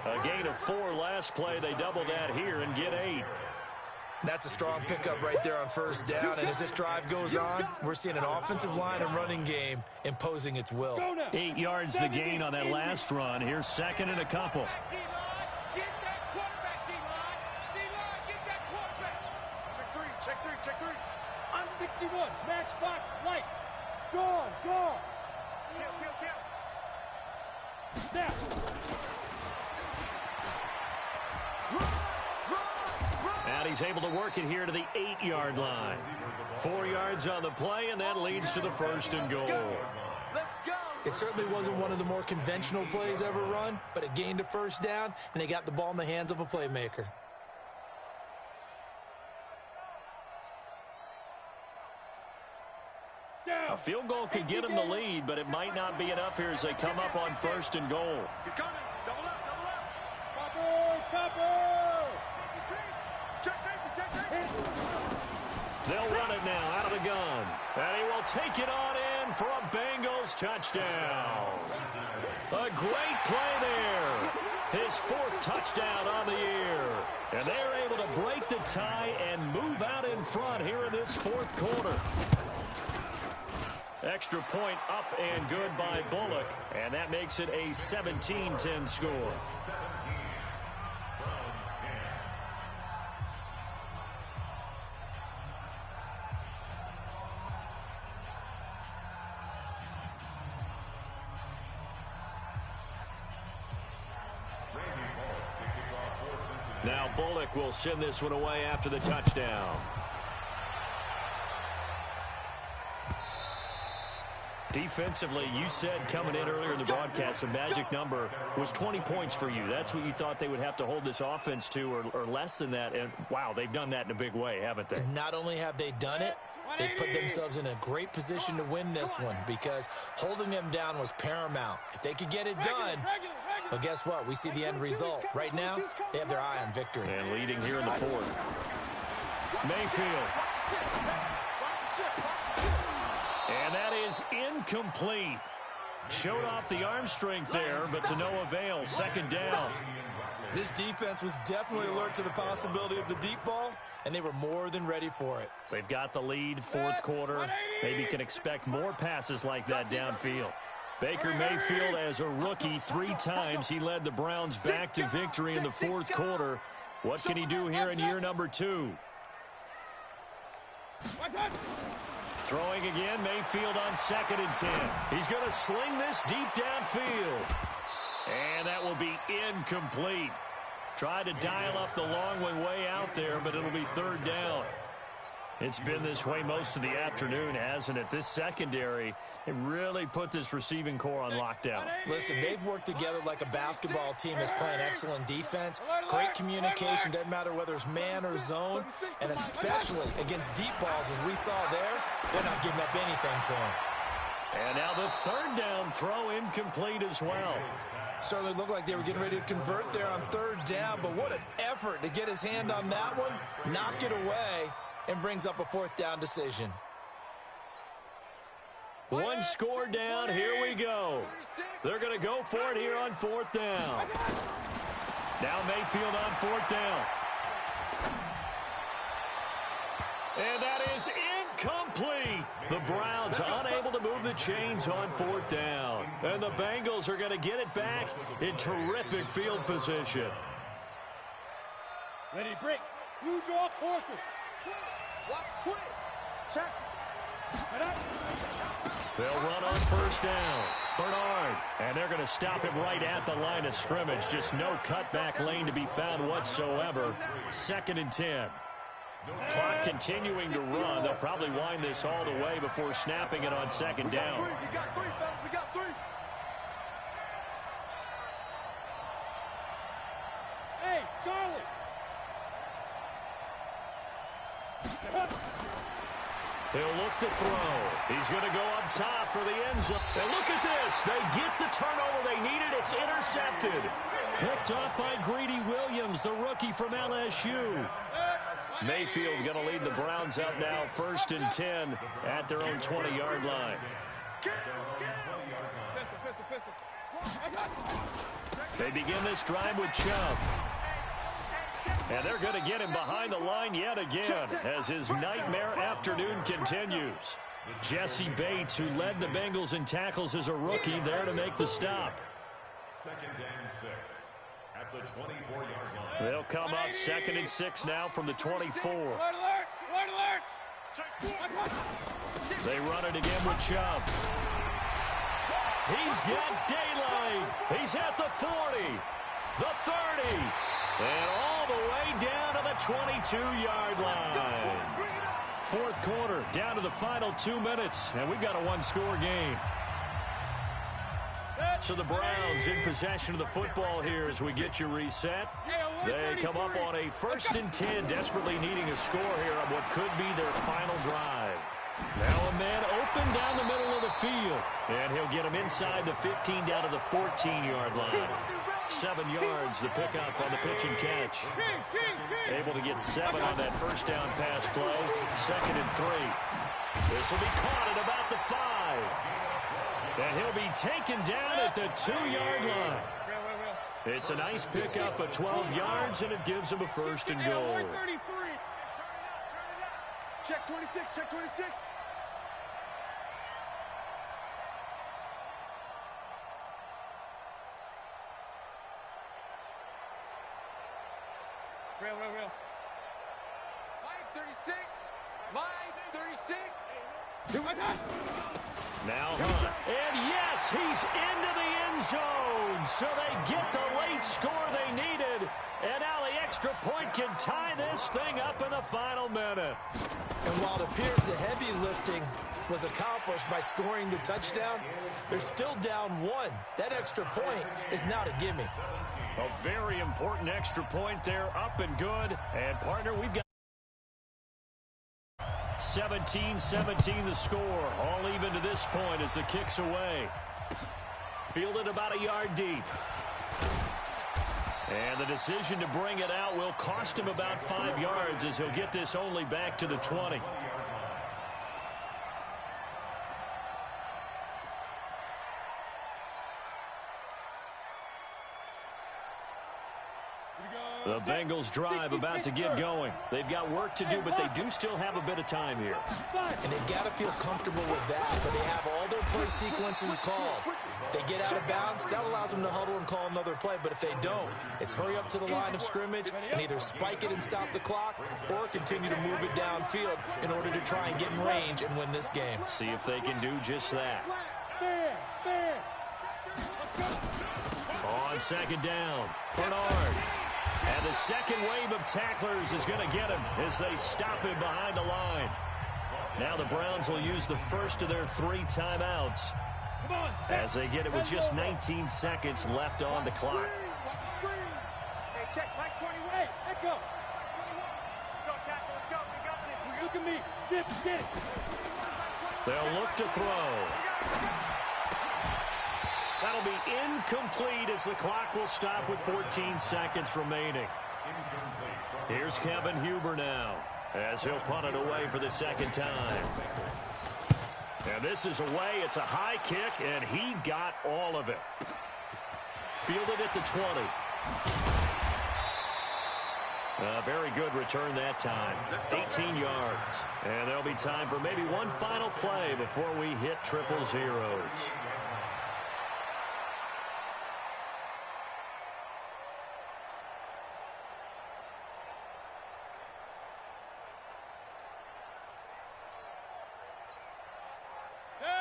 A gain of 4 last play. They double that here and get 8. That's a strong pickup right there on 1st down, and as this drive goes on, we're seeing an offensive line and running game imposing its will. 8 yards the gain on that last run. Here's 2nd and a couple. Get that quarterback, D-line. D-line, get that quarterback. Check 3, check 3, check 3. On 61, matchbox lights. Gone, gone. Kill. Now. And he's able to work it here to the 8-yard line. 4 yards on the play, and that leads to the 1st and goal. It certainly wasn't one of the more conventional plays ever run, but it gained a 1st down, and they got the ball in the hands of a playmaker. A field goal could get them the lead, but it might not be enough here as they come up on 1st and goal. He's coming. Double up. Topper. They'll run it now out of the gun. And he will take it on in for a Bengals touchdown. A great play there. His 4th touchdown on the year. And they're able to break the tie and move out in front here in this 4th quarter. Extra point up and good by Bullock. And that makes it a 17-10 score. Now Bullock will send this one away after the touchdown. Defensively, you said coming in earlier in the broadcast, the magic number was 20 points for you. That's what you thought they would have to hold this offense to, or less than that. And, wow, they've done that in a big way, haven't they? And not only have they done it, they put themselves in a great position to win this one because holding them down was paramount. If they could get it done, well, guess what? We see the end result. Right now, they have their eye on victory. And leading here in the 4th. Mayfield. And that is incomplete. Showed off the arm strength there, but to no avail. 2nd down. This defense was definitely alert to the possibility of the deep ball, and they were more than ready for it. They've got the lead, 4th quarter. Maybe can expect more passes like that downfield. Baker Mayfield, as a rookie, 3 times he led the Browns back to victory in the 4th quarter. What can he do here in year number 2? Throwing again, Mayfield on 2nd and 10. He's going to sling this deep downfield. And that will be incomplete. Tried to dial up the long one way out there, but it'll be 3rd down. It's been this way most of the afternoon, hasn't it? This secondary, it really put this receiving core on lockdown. Listen, they've worked together like a basketball team that's playing excellent defense. Great communication, doesn't matter whether it's man or zone, and especially against deep balls, as we saw there, they're not giving up anything to them. And now the 3rd down throw incomplete as well. Certainly looked like they were getting ready to convert there on 3rd down, but what an effort to get his hand on that one, knock it away, and brings up a 4th down decision. One score down. Here we go. They're going to go for it here on 4th down. Now Mayfield on 4th down. And that is incomplete. The Browns unable to move the chains on 4th down. And the Bengals are going to get it back in terrific field position. Ready, break. Blue draw, forces. Watch twist. Check. They'll run on 1st down. Bernard. And they're going to stop him right at the line of scrimmage. Just no cutback lane to be found whatsoever. 2nd and 10. Clock continuing to run. They'll probably wind this all the way before snapping it on 2nd down. We got 3, fellas. We got 3. Hey, Charlie. He'll look to throw. He's going to go up top for the end zone. And look at this. They get the turnover they needed. It's intercepted. Picked off by Greedy Williams, the rookie from LSU. Mayfield going to lead the Browns up now, 1st and 10 at their own 20-yard line. They begin this drive with Chubb. And they're going to get him behind the line yet again as his nightmare afternoon continues. Jesse Bates, who led the Bengals in tackles as a rookie, there to make the stop. 2nd and 6 at the 24-yard line. They'll come up 2nd and 6 now from the 24. Alert, alert, alert. They run it again with Chubb. He's got daylight. He's at the 40, the 30, and all the way down to the 22-yard line. 4th quarter, down to the final 2 minutes, and we've got a 1-score game. So the Browns in possession of the football here as we get you reset. They come up on a 1st and 10, desperately needing a score here on what could be their final drive. Now a man open down the middle of the field, and he'll get him inside the 15 down to the 14-yard line. 7 yards, the pickup on the pitch and catch. Able to get 7 on that 1st down pass play. 2nd and 3. This will be caught at about the 5. And he'll be taken down at the 2-yard line. It's a nice pickup of 12 yards, and it gives him a 1st and goal. Check 26, check 26. Real. Line 36. Line 36. Now Hunt. And yes, he's into the end zone. So they get the late score they needed. And now the extra point can tie this thing up in the final minute. And while it appears the heavy lifting was accomplished by scoring the touchdown, they're still down 1. That extra point is now to gimme. A very important extra point there, up and good. And, partner, we've got 17-17 the score. All even to this point as the kick's away. Fielded about a yard deep. And the decision to bring it out will cost him about 5 yards as he'll get this only back to the 20. The Bengals drive about to get going. They've got work to do, but they do still have a bit of time here. And they've got to feel comfortable with that, but they have all their play sequences called. If they get out of bounds, that allows them to huddle and call another play, but if they don't, it's hurry up to the line of scrimmage and either spike it and stop the clock or continue to move it downfield in order to try and get in range and win this game. See if they can do just that. On 2nd down, Bernard. And the second wave of tacklers is going to get him as they stop him behind the line. Now the Browns will use the first of their 3 timeouts as they get it with just 19 seconds left on the clock. Hey, check, Mike 21. Hey, let go. Let's go, tackle, let's go. We got this. Look at me. Zip, get it. They'll look to throw. That'll be incomplete as the clock will stop with 14 seconds remaining. Here's Kevin Huber now as he'll punt it away for the 2nd time. And this is away. It's a high kick, and he got all of it. Fielded at the 20. A very good return that time. 18 yards. And there'll be time for maybe one final play before we hit triple zeros.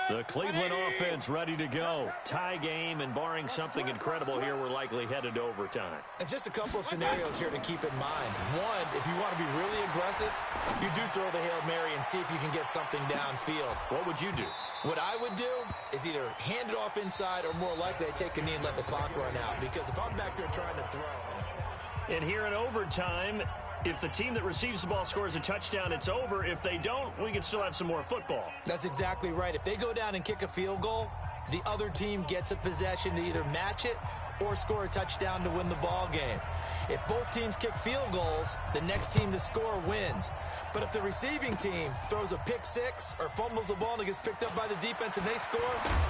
The Cleveland offense ready to go. Tie game, and barring something incredible here, we're likely headed to overtime. And just a couple of scenarios here to keep in mind. One, if you want to be really aggressive, you do throw the Hail Mary and see if you can get something downfield. What would you do? What I would do is either hand it off inside or more likely I take a knee and let the clock run out. Because if I'm back there trying to throw. And here in overtime, if the team that receives the ball scores a touchdown, it's over. If they don't, we can still have some more football. That's exactly right. If they go down and kick a field goal, the other team gets a possession to either match it or score a touchdown to win the ball game. If both teams kick field goals, the next team to score wins. But if the receiving team throws a pick six or fumbles the ball and it gets picked up by the defense and they score,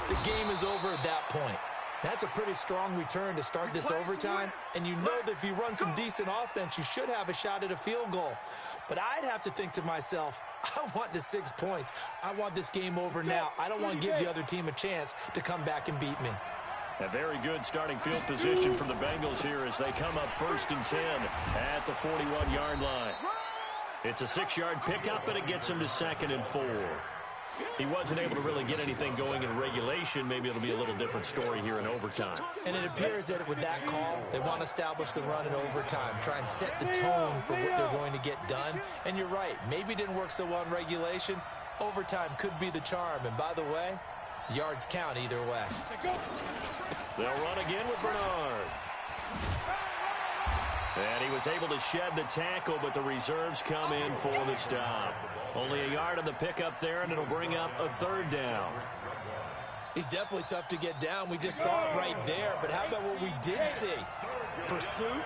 the game is over at that point. That's a pretty strong return to start this overtime, and you know that if you run some decent offense, you should have a shot at a field goal. But I'd have to think to myself, I want the 6 points. I want this game over now. I don't want to give the other team a chance to come back and beat me. A very good starting field position for the Bengals here as they come up 1st and 10 at the 41-yard line. It's a 6-yard pickup, and it gets him to 2nd and 4. He wasn't able to really get anything going in regulation. Maybe it'll be a little different story here in overtime. And it appears that with that call, they want to establish the run in overtime, try and set the tone for what they're going to get done. And you're right, maybe it didn't work so well in regulation. Overtime could be the charm. And by the way, yards count either way. They'll run again with Bernard. And he was able to shed the tackle, but the reserves come in for the stop. Only a yard on the pickup there, and it'll bring up a 3rd down. He's definitely tough to get down. We just saw it right there. But how about what we did see? Pursuit,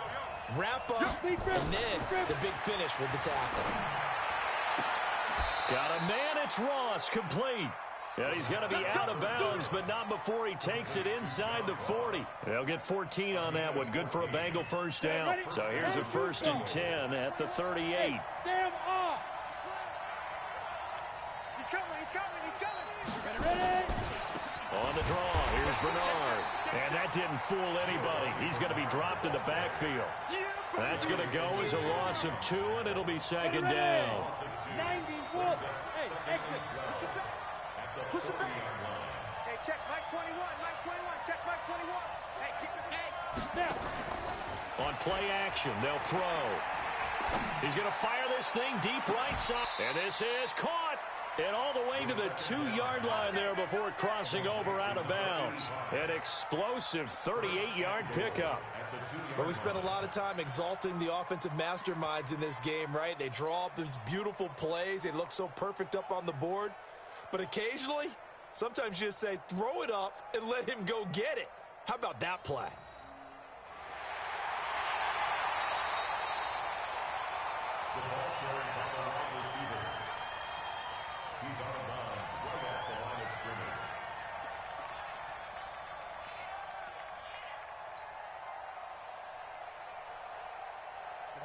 wrap up, and then the big finish with the tackle. Got a man, it's Ross, complete. And he's going to be out of bounds, but not before he takes it inside the 40. They'll get 14 on that one. Good for a Bengal 1st down. So here's a 1st and 10 at the 38. Sam off. He's coming. Ready. On the draw, here's Bernard. And that didn't fool anybody. He's going to be dropped in the backfield. That's going to go as a loss of 2, and it'll be 2nd down. 91. Hey, exit. Push it back. Hey, check Mike 21. Check Mike 21. Hey, keep it back. Now. On play action, they'll throw. He's going to fire this thing deep right side. And this is caught. And all the way to the 2-yard line there before crossing over out of bounds. An explosive 38-yard pickup. But we spent a lot of time exalting the offensive masterminds in this game, right? They draw up these beautiful plays. They look so perfect up on the board. But occasionally, sometimes you just say, throw it up and let him go get it. How about that play? The ball carried by the wide receiver. He's out of bounds right at the line of scrimmage.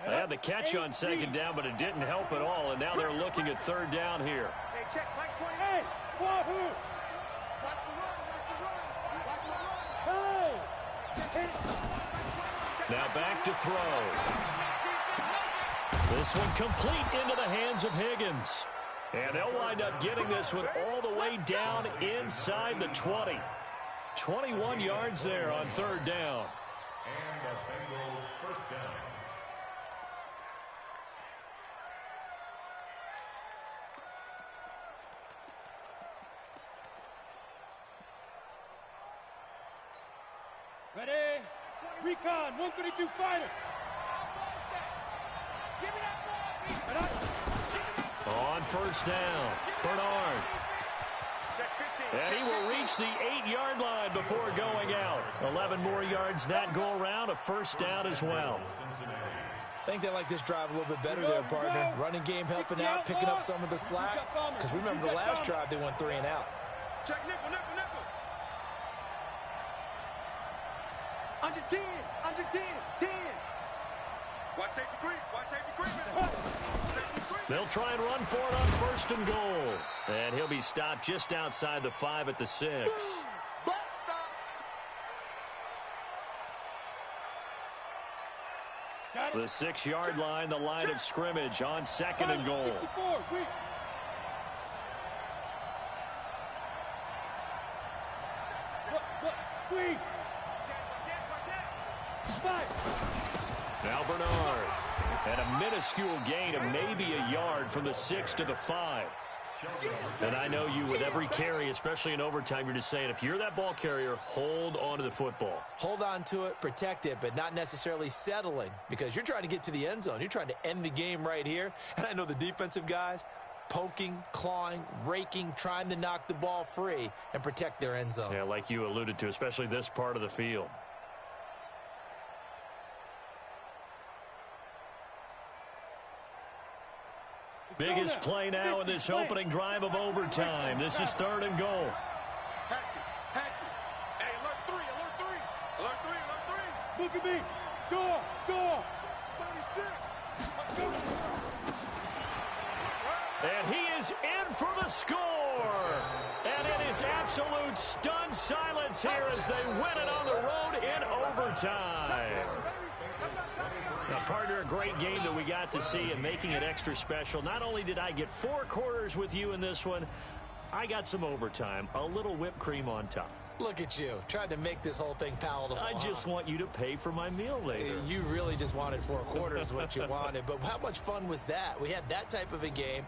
They had the catch on 2nd down, but it didn't help at all. And now they're looking at 3rd down here. Hey, check Mike 20. Hey, Wahoo! Watch the run. Now back to throw. This one complete into the hands of Higgins. And they'll wind up getting this one all the way down inside the 20. 21 yards there on 3rd down. And the Bengals 1st down. Ready? Recon, 132 fighter. Give me that ball. On 1st down, Bernard. And he will reach the 8-yard line before going out. 11 more yards that go around, a 1st down as well. I think they like this drive a little bit better there, partner. Running game helping out, picking up some of the slack. Because remember the last drive, they went 3 and out. Check nickel. Under 10, 10. Watch safety creep. Watch safety creep. They'll try and run for it on 1st and goal. And he'll be stopped just outside the 5 at the 6. The 6-yard line, the line of scrimmage on 2nd and goal. 64, squeeze. Now Bernard. And a minuscule gain of maybe a yard from the 6 to the 5. And I know you, with every carry, especially in overtime, you're just saying, if you're that ball carrier, hold on to the football. Hold on to it, protect it, but not necessarily settling, because you're trying to get to the end zone. You're trying to end the game right here. And I know the defensive guys poking, clawing, raking, trying to knock the ball free and protect their end zone. Yeah, like you alluded to, especially this part of the field. Biggest play now in this opening drive of overtime. This is 3rd and goal. Hatchet. Hey, alert 3. Look at me. Door. 36. And he is in for the score. And it is absolute stunned silence here as they win it on the road in overtime. Now, partner, a great game that we got to see and making it extra special. Not only did I get 4 quarters with you in this one, I got some overtime, a little whipped cream on top. Look at you, trying to make this whole thing palatable. I just want you to pay for my meal later. You really just wanted 4 quarters what you wanted, but how much fun was that? We had that type of a game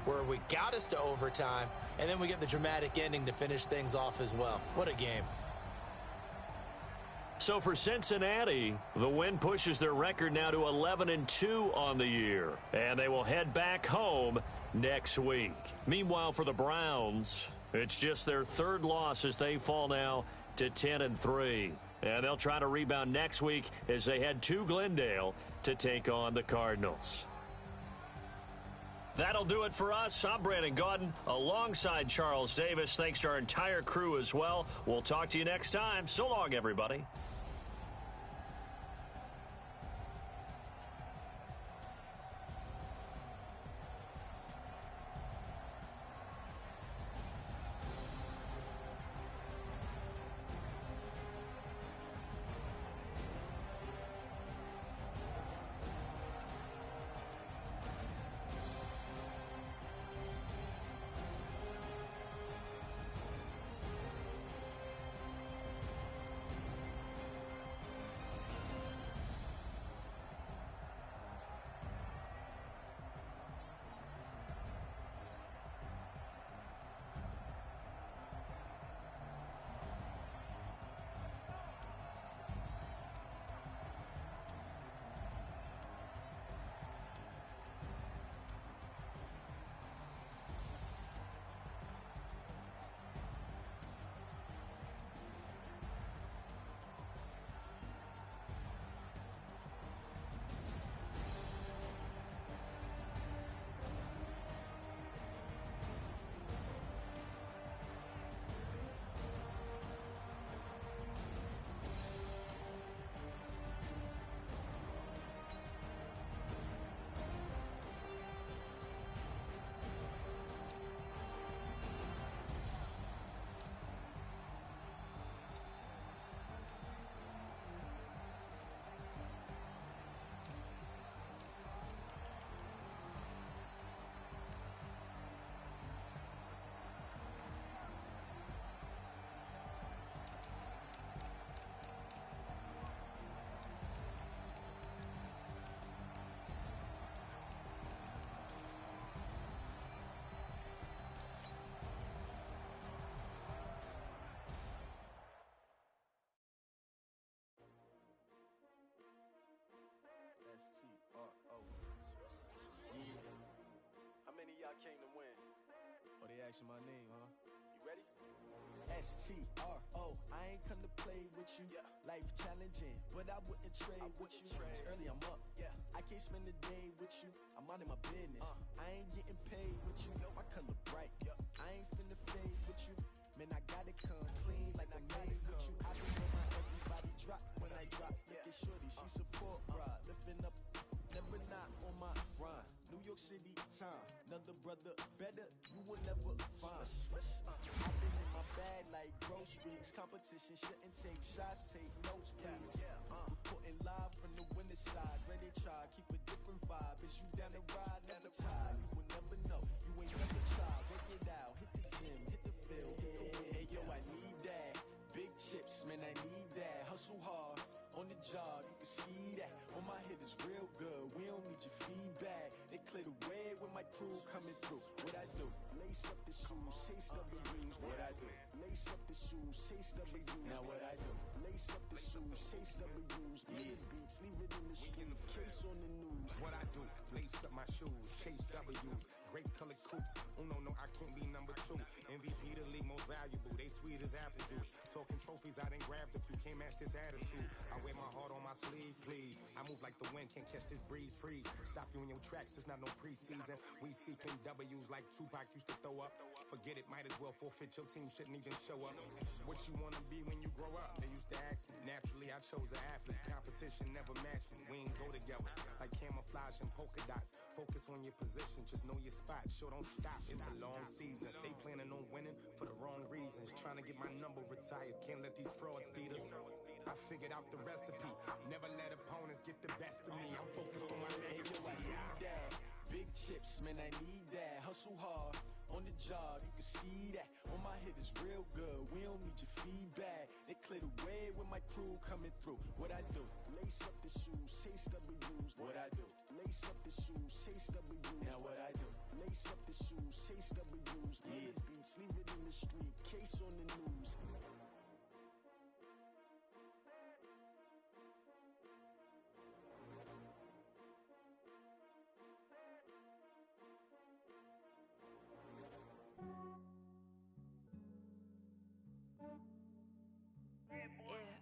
where we got us to overtime, and then we get the dramatic ending to finish things off as well. What a game. So for Cincinnati, the win pushes their record now to 11-2 on the year. And they will head back home next week. Meanwhile, for the Browns, it's just their 3rd loss as they fall now to 10-3. And they'll try to rebound next week as they head to Glendale to take on the Cardinals. That'll do it for us. I'm Brandon Gaudin alongside Charles Davis. Thanks to our entire crew as well. We'll talk to you next time. So long, everybody. Came to win. Oh, they asking my name, huh? You ready? S-T-R-O, I ain't come to play with you. Yeah. Life challenging, but I wouldn't trade with you. It's early, I'm up. Yeah. I can't spend the day with you. I'm out in my business. I ain't getting paid with you. My color bright. Yeah. I ain't finna fade with you. Man, I gotta come clean like I made with you. I can know my everybody drop when I drop. Look at shorty, she support, bro. Lifting up but not on my grind. New York City time, another brother better, you will never find. I've been in my bag like groceries. Competition shouldn't take shots, take notes, please. Reporting live from the winter side. Where they try, keep a different vibe. Is you down the ride, never tired. You will never know, you ain't never tried. Work it out, hit the gym, hit the field, hit the wind. Hey yo, I need that. Big chips, man, I need that. Hustle hard, on the job, you can see that. On my hit is real good, we don't need your feedback. They clear the way when my crew coming through. What I do? Lace up the shoes, chase W's. What I do? Lace up the shoes, chase W's. Now what I do? Lace up the shoes, chase W's. Play the beats, leave it in the street, case on the news. What I do? Lace up my shoes, chase W's. Great colored coops. No, I can't be number 2. MVP the league most valuable. They sweet as apple juice. Talking trophies, I done grabbed a few. Can't match this attitude. I wear my heart on my sleeve, please. I move like the wind, can't catch this breeze, freeze. Stop you in your tracks, there's not no preseason. We seeking W's like Tupac used to throw up. Forget it, might as well forfeit. Your team shouldn't even show up. What you wanna be when you grow up? They used to ask me. Naturally, I chose an athlete. Competition never matched me. We ain't go together like camouflage and polka dots. Focus on your position, just know your spot. Sure, don't stop. It's a long season. They planning on winning for the wrong reasons. Trying to get my number retired. Can't let these frauds beat us. I figured out the recipe. Never let opponents get the best of me. I'm focused on my legacy. I need that. Big chips, man, I need that. Hustle hard, on the job, you can see that. On my hit is real good, we don't need your feedback. They clear the way when my crew coming through. What I do? Lace up the shoes, chase W's. What I do? Lace up the shoes, chase W's. Now what I do? Lace up the shoes, chase W's. Play the beats, leave it in the street, case on the news.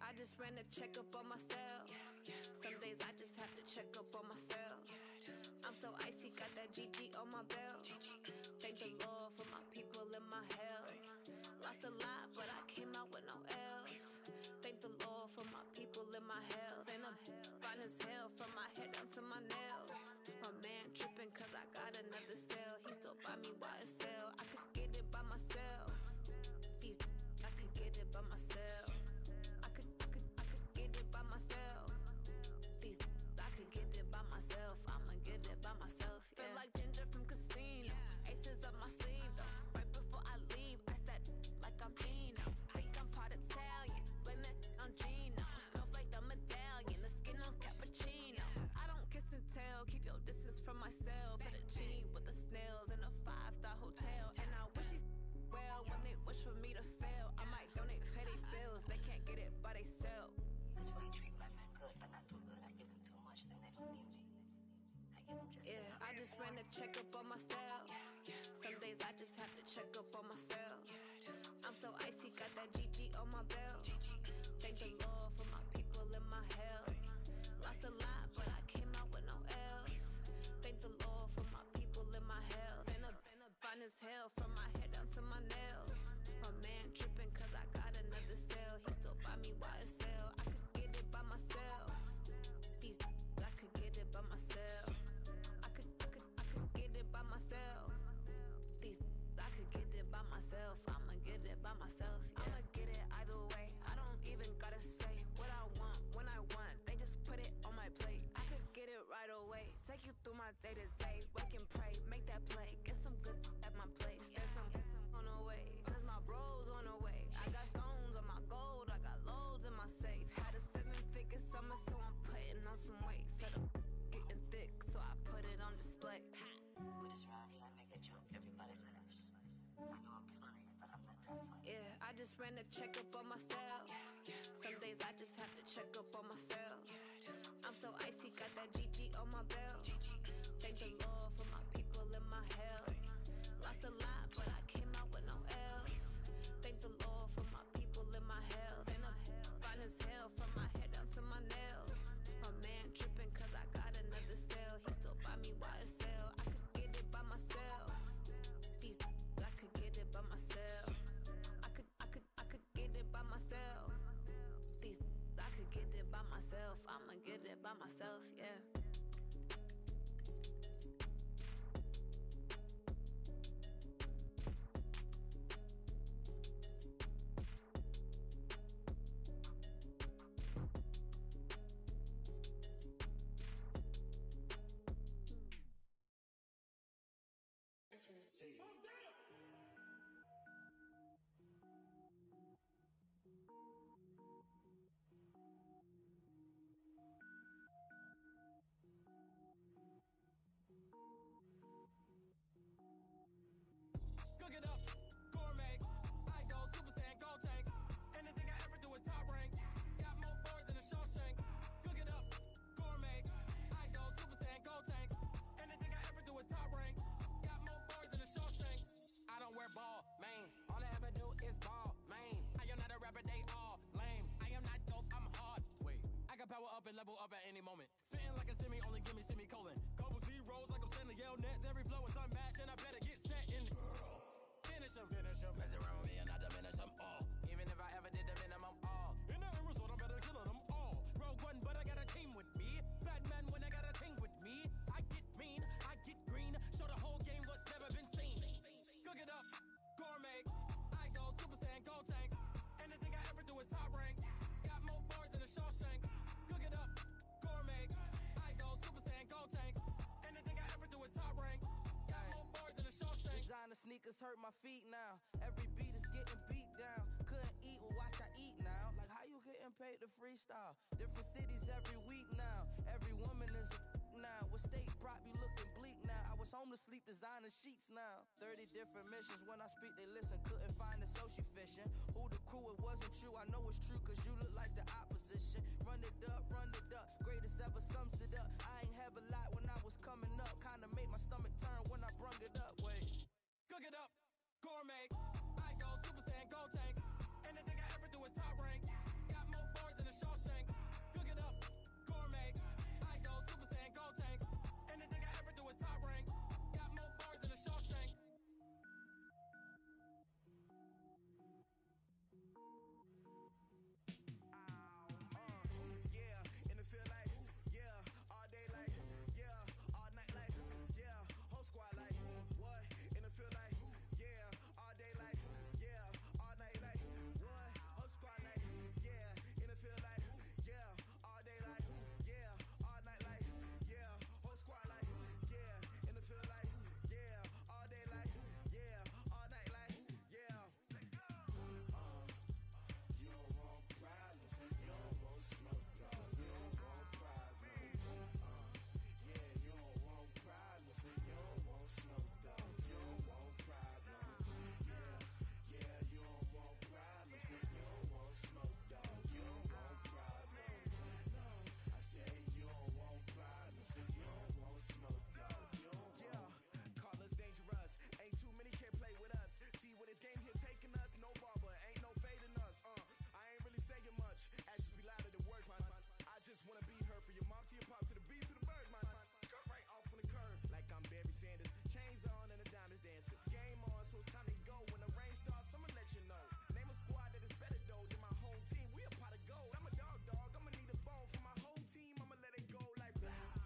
I just ran a checkup on myself. Some days I just have to check up on myself. I'm so icy, got that GG on my belt. Thank the Lord for my people and my health. Lost a lot, but I came out with no L's. Thank the Lord for my people and my health. And I'm fine as hell from my head down to my nails. My man tripping cause I got another cell. He still buy me YSL. I could get it by myself. I could get it by myself. I could get it by myself. I could get it by myself. I'ma get it by myself. Yeah. Feel like Ginger from Casino. Aces up my sleeve though. Right before I leave, I said like I'm Dino. Think I'm part Italian. Blame it on Gino. Snowflake the medallion. The skin on cappuccino. I don't kiss and tell. Keep your distance from myself. For the genie with the snails in a 5-star hotel. And I wish he's well when they wish for me to fail. I might donate petty bills. They can't get it by they sell. That's why I treat my men good, but not too good. I give them too much, then they don't need me. I give them just enough. I just ran a checkup on myself. Some days I just have to check up on myself. I'm so icy, got that GG on my belt. Thank the Lord for my people and my health. Lost a lot, but I came out with no L's. Thank the Lord for my people and my health. And I'm fine as hell from my head down to my nails. My man tripping cause I got another cell. He still buy me YSL. I could get it by myself. I could get it by myself. I could get it by myself. I could get it by myself. I'ma get it by myself. Yeah. I'ma get it either way. I don't even gotta say what I want when I want. They just put it on my plate. I could get it right away. Take you through my day to day. Wake and pray, make that play. Get some good at my place. There's some on the way. Cause my bros on the way. I got stones on my gold. I got loads in my safe. Had a 7-figure summer, so I'm putting on some weight. Set up getting thick, so I put it on display. With this rhymes, I make a joke, everybody laughs. I know I'm funny, but I'm not that funny. Yeah, I just ran a checkup on myself. Some days I just have to check up on myself. I'm so icy, got that GG on my belt. Thank the Lord for my people and my health. Lost a lot, but I came out with no L's. Thank the Lord for my people and my health. And I'm fine as hell from my head down to my nails. My man tripping cause I got another cell. He still buy me YSL. I could get it by myself. I could get it by myself. I could get it by myself. I could get it by myself. I'ma get it by myself, yeah. top rank. Got more boys than a Shawshank. Cook it up, gourmet. I go Super Saiyan, go tank. Anything I ever do is top rank. Got more boys than a Shawshank. I don't wear ball mains. All I ever do is ball main. I am not a rapper, they all lame. I am not dope, I'm hard. Wait, I can power up and level up at any moment. Spitting like a semi, only give me semicolon. Couple zeros like I'm sending yell nets. Every flow is unmatched, and I better get set in. Finish them. Mess around with me and I diminish them all. Even if I ever did the minimum all. In the result, I'm better killing them all. Rogue One, but I got a team with me. Batman when I got a team with me. I get mean, I get green. Show the whole game what's never been seen. Cook it up, gourmet. I go Super Saiyan, go tank. Anything I ever do is top rank. Got more boys than a Shawshank. Cook it up, gourmet. I go Super Saiyan, go tank. Anything I ever do is top rank. Got more boys than a Shawshank. Designer sneakers hurt my feet now. Every beat is getting beat down. Couldn't eat, well watch I eat now. Like how you getting paid to freestyle? Different cities every week now. Every woman is a now. With state prop you looking bleak now. I was home to sleep designer sheets now. 30 different missions when I speak they listen. Couldn't find the social fishing. Who the crew, it wasn't true. I know it's true cause you look like the opposition. Run it up. Greatest ever sums it up. I ain't have a lot when I was coming up. Kinda made my stomach turn when I brung it up. Wait. Cook it up, gourmet. I go Super Saiyan, go tank. Anything I ever do is top rank. Got more boys than a Shawshank. Cook it up, gourmet. I go Super Saiyan, go tank. Anything I ever do is top rank. Got more boys than a Shawshank. Yeah, in the feel like, yeah, all day like, yeah, all night like, yeah, whole squad like, what? In the feel like, yeah, all day like, yeah, all night like, what? Whole squad like, yeah, in the feel like, yeah, all day like, yeah, all night like, yeah, whole squad like, yeah, in the feel like, yeah, all day like, yeah, all night like, yeah. You don't want problems, you don't want smoke, dog. You don't want problems. Yeah, you don't want problems, you don't want smoke, dog. You don't want problems. Yeah, you don't want problems, you don't want smoke, dog. You don't want problems. No, I said you don't want problems, you don't want smoke, dog. You don't want. Call us dangerous. Ain't too many can play with us. See what this game here taking us. No barber, ain't no fading us. I ain't really saying much. Actions be louder than words, man. I just wanna be heard for your mom to your pop to the beat to the bird, man. Cut right off on the curb like I'm Barry Sanders. Chains on and the diamonds dancing. Game on, so it's time to go. When the rain starts, I'ma let you know. Name a squad that is better though than my home team. We a pot of gold. I'm a dog. I'ma need a bone for my whole team. I'ma let it go like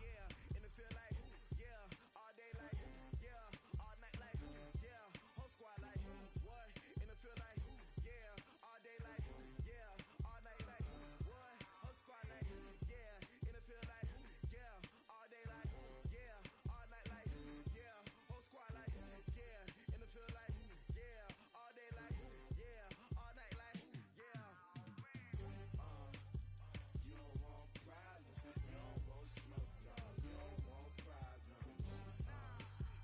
yeah. In the feel like yeah, all day like yeah, all night like yeah, whole squad like what? In the feel like yeah, all day like yeah, all night like what? Whole squad like yeah, in the feel like yeah, all day like yeah, all night like yeah, whole squad like yeah, in the feel like yeah, all day like yeah, all night like yeah. You don't want problems, you don't want smoke, dog. You don't want problems.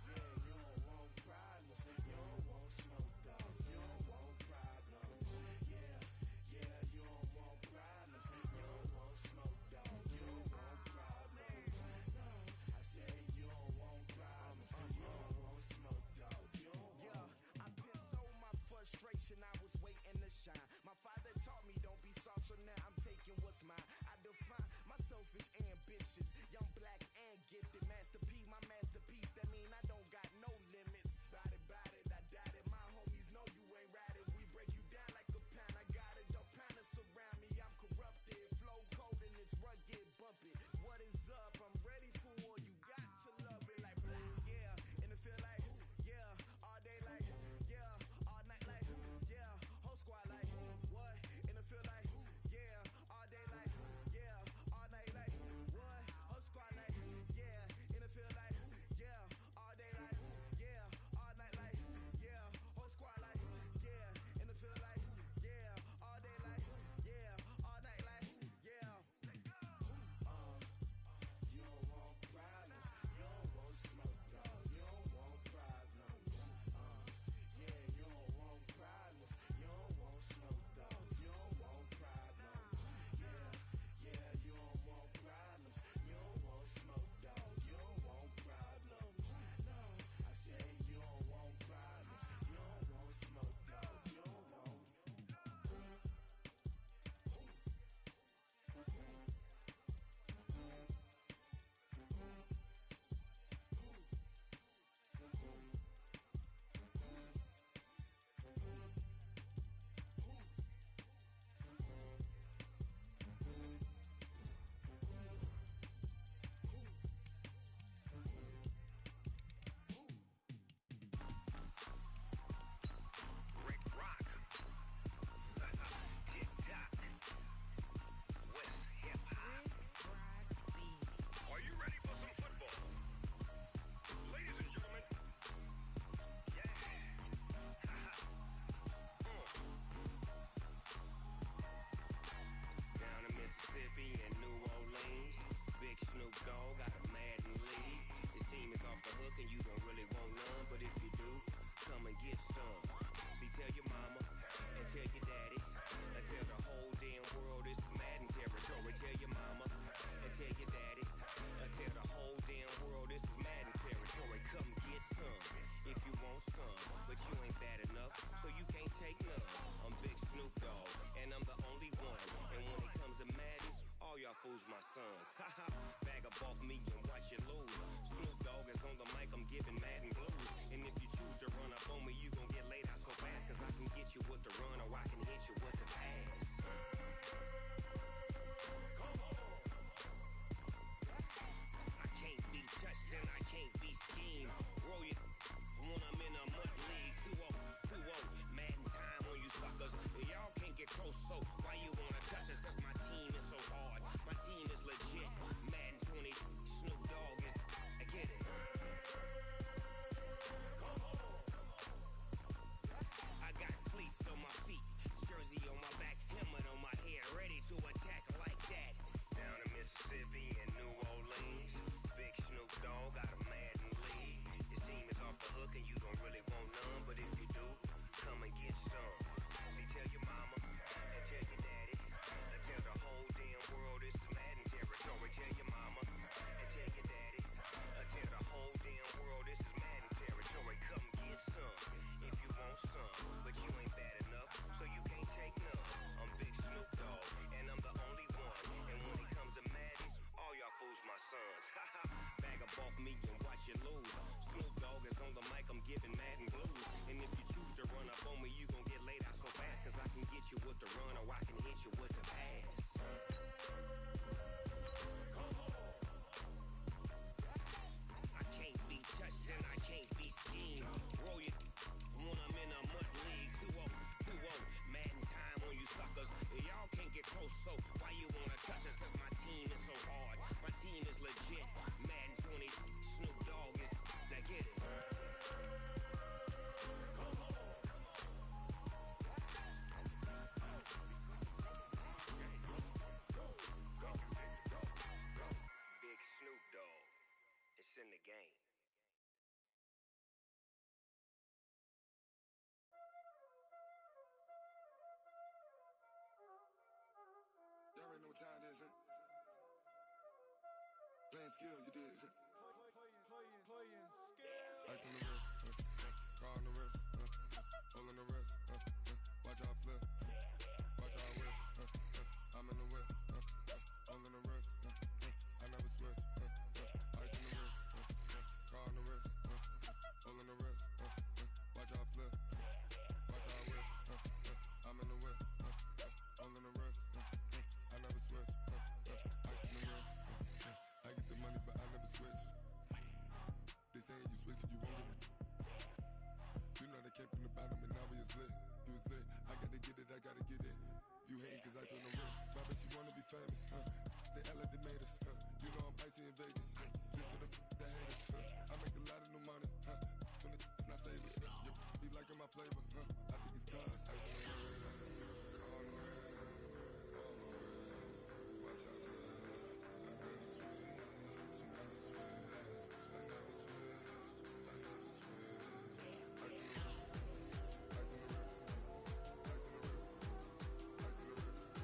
Yeah, you don't want problems, you don't want smoke, dog. You don't want problems. Yeah, you don't want problems, you don't want smoke, dog. You don't want problems. No, I said you don't want problems, you don't want smoke, dog. You don't want. I put so my frustration, I was waiting to shine. My father taught me don't be soft, so now I'm taking what's mine. I define myself as ambitious, young, black, and gifted. Master P, my masterpiece. That mean I don't got no limits. Bout it, I doubt it. My homies know you ain't ratted. We break you down like a pound. I got it, don't pound us around me. I'm corrupted, flow cold and it's rugged, bump it. What is up? I'm ready for war. You got to love it like yeah. In the feel like yeah, all day like yeah, all night like yeah, whole squad like what? In the feel like yeah, all day like yeah, all night like what? Whole sons. Haha, bag up off me and watch you lose. Snoop Dogg is on the mic, I'm giving Madden blues. And if you choose to run up on me, you gon' get laid out so fast. Cause I can get you with the run or I can hit you with the pass. I can't be touched and I can't be schemed. Roll you when I'm in a mud league. 2-0, 2-0, Madden time on you suckers. Y'all can't get close, so why you wanna touch us? Cause my team is so hard, my team is legit. Madden 20, Snoop Dogg is, I get it. I got cleats on my feet, jersey on my back, helmet on my head, ready to attack like that. Down in Mississippi and New Orleans, big Snoop Dogg got a Madden lead. His team is off the hook and you don't really want none, but if you do, come and get some. See, tell your mama and tell your daddy, and tell the whole damn world it's Madden territory. Tell your mama and tell your daddy, and tell the whole damn world this is Madden territory. Come get some if you want some, but you ain't bad enough, so you can't take none. I'm Big Snoop Dogg, and I'm the only one. And when it comes to Madden, all y'all fools my sons. Haha, bag up off me and watch you lose. Snoop Dogg is on the mic, I'm giving Madden blues. And if you choose to run up on me, you gon' get laid out so fast. Cause I can get you with the run or I can hit you with the pass. I can't be touched and I can't be schemed. Roll you when I'm in a mud league. 2-0, 2-0, Madden time on you suckers. Y'all can't get close, so why you wanna touch us? Cause my team is so hard, my team is legit. Madden 20, Snoop Dogg is, now get it. Big Snoop Dogg, it's in the game. Y'all already know what time it is, huh? Playing skills, you did, huh? Playing Ice on the wrist, car on the wrist, hole in the wrist, watch out flip, watch out whip, I'm in the whip, hole in the wrist, I never switch, ice on the wrist, car on the wrist, hole in the wrist, watch out flip, watch out whip, I'm in the whip, hole in the wrist, I never switch, ice on the wrist, I get the money but I never switch. They saying you switch cause you won't get it. You know they came from the bottom and now we is lit. You was lit, I gotta get it, I gotta get it. You hating cause ice on the wrist. Why bet you wanna be famous, They act like they made us, You know I'm icy in Vegas, This for the that hate us, I make a lot of new money, When the not saving, You be liking my flavor, I think it's cause ice on the wrist, car on the wrist, all on the wrist. Watch out for this, I never switch, I never switch. I never switch, I never switch. Ice on the wrist, ice on the wrist, ice on the wrist, ice on the wrist, ice on the wrist,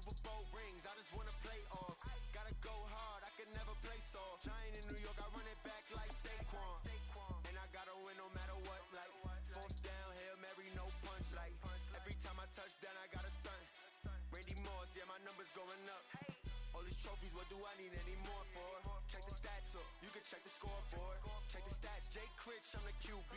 Super Bowl rings, I just wanna play off. Gotta go hard, I can never play soft. Giant in New York, I run it back like Saquon. And I gotta win no matter what, like fourth down, Hail Mary, no punch. Like every time I touch down, I gotta stunt. Randy Moss, yeah, my number's going up. All these trophies, what do I need any more for? Check the stats up, you can check the scoreboard. Check the stats, Jake Critch, I'm the QB.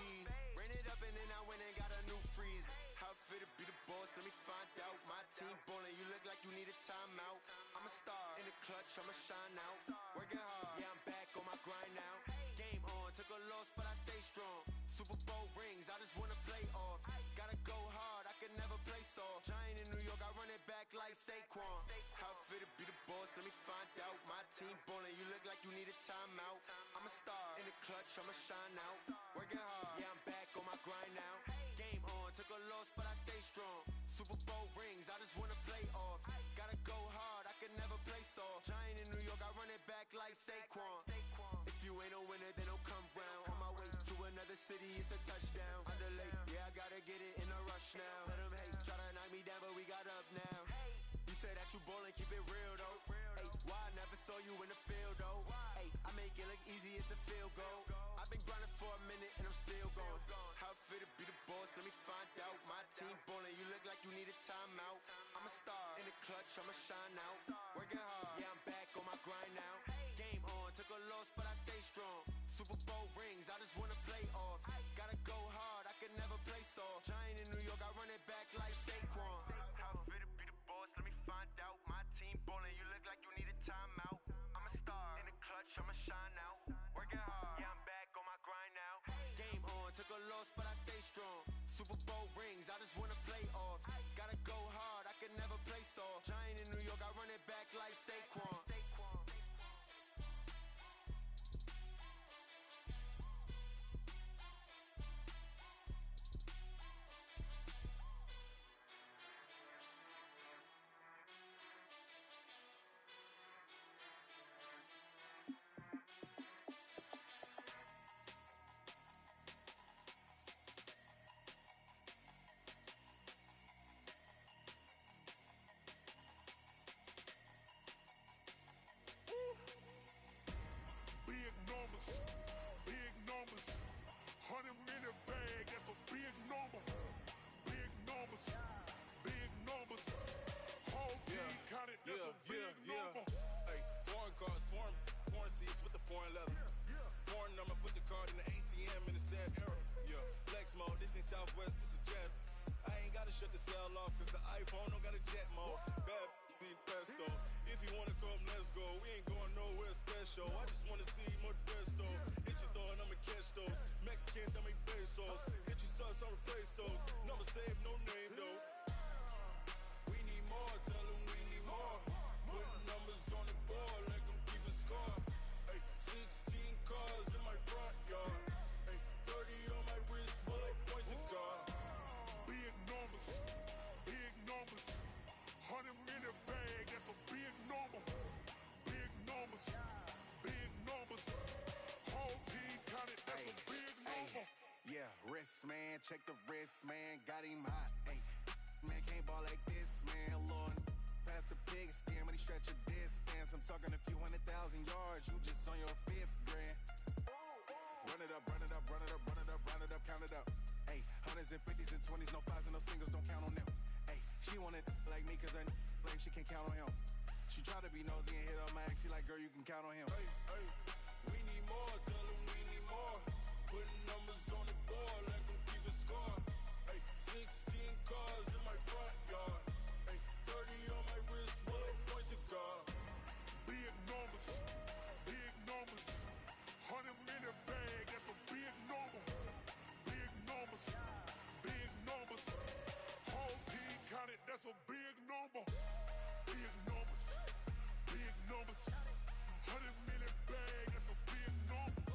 Ran it up and then I went and got a new freeze. How fit to be the boss, let me find out. My team ballin', you look like you need a timeout. I'm a star, in the clutch, I'ma shine out. Working hard, yeah, I'm back on my grind now. Game on, took a loss, but I stay strong. Super Bowl rings, I just wanna play off. Gotta go hard, I can never play soft. Giant in New York, I run it back like Saquon. How fit to be the boss, let me find out. My team ballin', you look like you need a timeout. I'm a star, in the clutch, I'ma shine out. Working hard, yeah, I'm back on my grind now. Game on, took a loss, but I stay strong. Super Bowl rings, I just wanna play off. Gotta go hard, I can never play soft. Giant in New York, I run it back like Saquon. If you ain't a winner, then don't come round. On my way to another city, it's a touchdown. Underlay, yeah, I gotta get it in a rush now. Let them hate, try to knock me down, but we got up now. You say that you ballin', keep it real though. Hey, why I never saw you in the field though? Hey, I make it look easy, it's a field goal. I've been grinding for a minute and I'm still going. How fit to be the boss, let me find out. My team ballin', you look like you need a timeout. I'm a star, in the clutch, I'ma shine out. Working hard, yeah, I'm back on my grind now. Game on, took a loss, but I stay strong. Super Bowl rings, I just wanna play off. Gotta go hard, I can never play soft. Giant in New York, I run it back like Saquon. How fit to be the boss, let me find out. My team ballin', you look like you need a timeout. I'm a star, in the clutch, I'ma shine out. Working hard, yeah, I'm back on my grind now. Game on, took a loss, but I stay strong. Super Bowl rings, I just wanna play off. Gotta go hard, I can never play soft. Giant in New York, I run it back like Saquon. Big numbers, big numbers. 100-minute bag, that's a big number. Big numbers, big numbers. Whole team counted, that's a big number. Hey, foreign cars, foreign seats with the foreign leather. Foreign number, put the card in the ATM in the sad era. Yeah, flex mode, this ain't Southwest, this is Jet. I ain't gotta shut the cell off, cause the iPhone don't got a jet mode. Bad need pesto. If you wanna come, let's go. We ain't going nowhere special. I just wanna see more Desto. Hit your thought, I'ma catch those. Mexican, I'ma pesos. Hit your sus, I'ma replace those. Number saved, no name though. We need more, tell them we need more. Putting numbers on the board, like them keep a score. Hey, 16 cars in my front yard. Hey, 30 on my wrist, bullet point to God. Big numbers, big numbers. 100-minute bag, that's a big number. Big numbers, big numbers. Whole team counted, that's a big number. Yeah, wrist man, check the wrist man, got him hot. Ay, man can't ball like this, man. Lord, past the pig skin when he stretch a distance. I'm talking a few 100,000 yards, you just on your 5th grand. Run it up, run it up, run it up, run it up, run it up, count it up. Ay, hundreds and 50s and 20s, no 5s and no singles, don't count on them. Ay, she wanted like me cause I blame, she can't count on him. She try to be nosy and hit up my ex, she like, girl, you can count on him. Hey, hey, we need more, tell them we need more. Putting numbers on the board, let them keep a score. Hey, 16 cars in my front yard. Hey, 30 on my wrist, bullet point to God. Big numbers, big numbers. 100-minute bag, that's a big number. Big numbers, big numbers. Whole team counted, that's a big number. Big numbers, big numbers. 100-minute bag, that's a big number.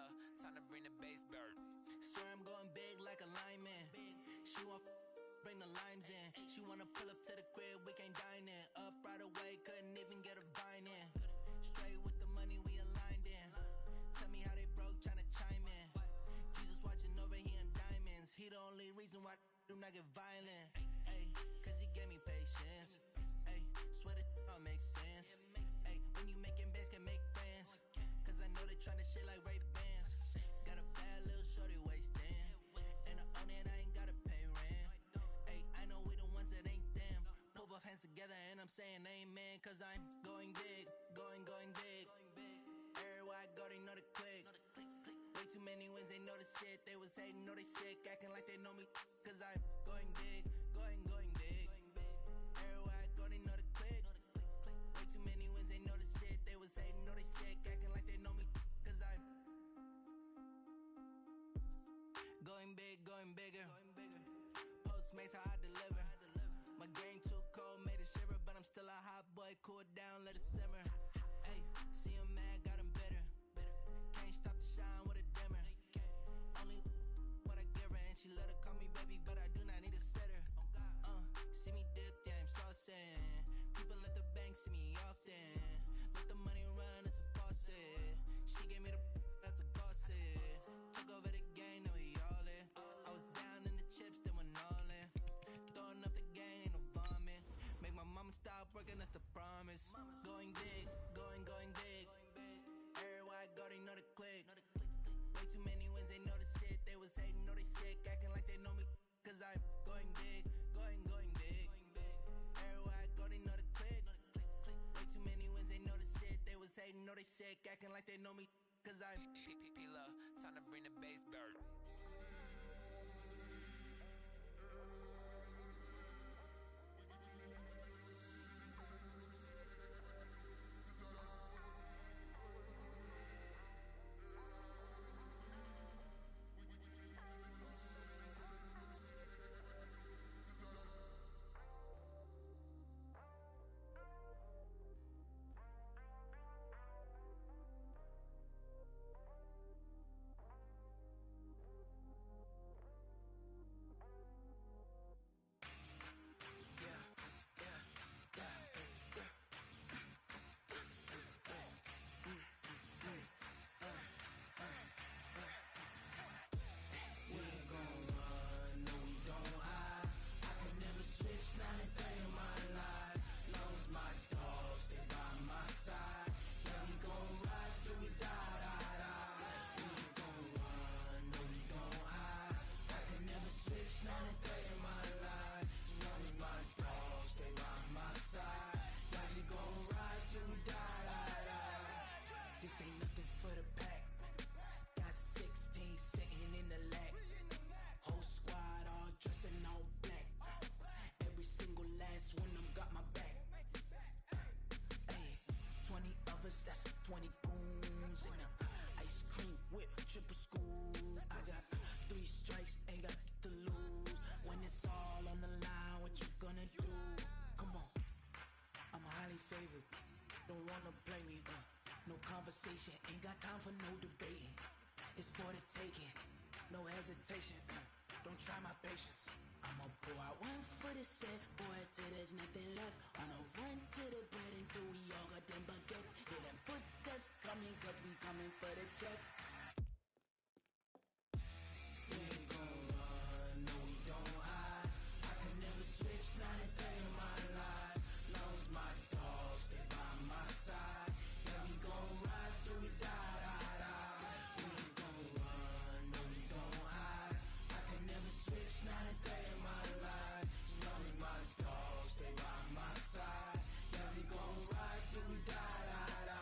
P-Love, time to bring the bass bird. Swear I'm going big like a lineman. She want bring the limes in. She wanna pull up to the crib, we can't dine in. Up right away, couldn't even get a vine in. Straight with the money, we aligned in. Tell me how they broke, tryna chime in. Jesus watching over, he in diamonds. He the only reason why do not get violent. Ayy, cause he gave me patience. Ayy, swear that all makes sense. Ayy, when you making bands, can make friends. Cause I know they tryna shit like Ray-Bans. Got a bad little shorty wasting. And I own it, I ain't gotta pay rent. Ayy, I know we the ones that ain't them. Pull both hands together and I'm saying amen. Cause I'm going big, going big. Everywhere I go, they know the click. Way too many wins, they know the shit. They was hating, know they sick, acting like they know me. Cause I'm going big, going big. Everywhere I go, they know the click. Way too many wins, they know the shit. They was hating, know they sick, acting like they know me. Cause I'm going big, going bigger. Postmates, how I deliver. My game too cold, made it shiver. But I'm still a hot boy, cool down, let it simmer. Hey, see him mad, got him bitter. Can't stop the shine with a dimmer. Only what I give her, and she let her call me baby, but I do not need a sitter. See me dip, yeah, I'm saucing. People let the bank see me often. Let the money run, it's a faucet. She gave me the that's a faucet. Took over the game, now we all in. I was down in the chips, then went all in. Throwing up the game, ain't no vomit. Make my mama stop working, that's the promise. Going big, going big. Everywhere I go, they know the click. Way too many wins, they know the shit. They was hating, know they sick, acting like they know me. Cause I'm going big, going big. Everywhere I go, they know the click. Way too many wins, they know the shit. They was hating, know they sick, acting like they know me. Cause I'm P-Love, time to bring the bass bird. This ain't nothing for the pack. Got 16 sitting in the lap. Whole squad all dressing all black. Every single last one of them got my back. Hey, 20 of us, that's 20 goons. And a ice cream whip, triple school. I got 3 strikes, ain't got to lose. When it's all on the line, what you gonna do? Come on, I'm highly favored. Don't wanna play me, no conversation, ain't got time for no debating. It's for the taking, no hesitation. Don't try my patience. I'ma pour out one for the set, boy, till there's nothing left. On a run to the bread until we all got them baguettes. Hear them footsteps coming, cause we coming for the check. We ain't gon' run, no we don't hide. I can never switch, not a day in my life. Long as my dogs, they by my side. Yeah, we gon' ride till we die, die, die. We ain't gon' run, no we don't hide. I can never switch, not a day in my life. As long as my dogs, they by my side. Yeah, we gon' ride till we die, die, die.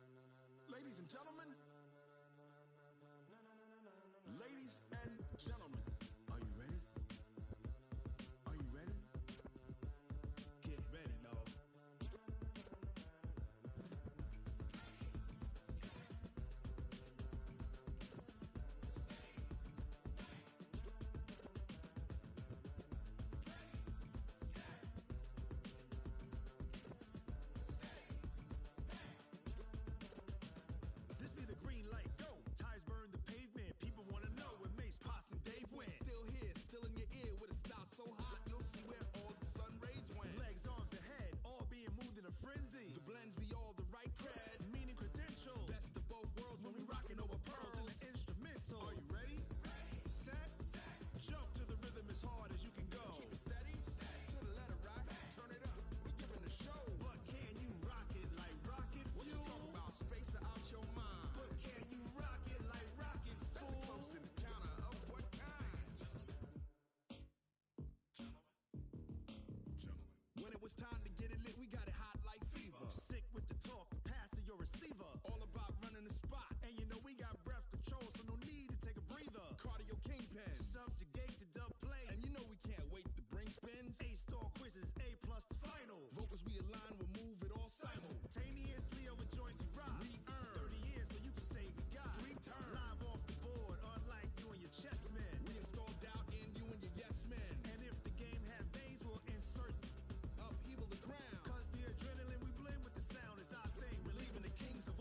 na na Gentlemen, are you ready? Are you ready? Get ready, dog. This be the green light, go. Tires burn the pavement. People want to know where Mace, Pops, and Dave went. Still here, still in your ear with a style so hot, you'll see where all the sun rays went. Legs, arms, and head, all being moved in a frenzy. The blends be all the right cred, meaning credentials. Best of both worlds when we rockin' over pearls in the instrumental. Are you ready? Set, jump to the rhythm as hard as you can go. Keep it steady, to the letter rock. Turn it up, we giving a show. But can you rock it like rocket fuel? What you talking about? Space out your mind. But can you rock it like rockets, fool? That's a close encounter of what kind? When it was time to get it lit, we got it hot like fever. Sick with the talk, pass to your receiver. All about running the spot. And you know we got breath control, so no need to take a breather. Cardio kingpin, subjugate the dub play. And you know we can't wait to bring spins. A-star quizzes, A+ the final. Vocals we align, we'll move it all simultaneously over joints we rock. We earn 30 years, so you can say we got 3 turns. Live off the board, unlike you and your chess men. We installed doubt in you and your yes men. And if the game had veins, we'll insert upheaval the ground. Cause the adrenaline we blend with the sound is our thing. Relieving the kings of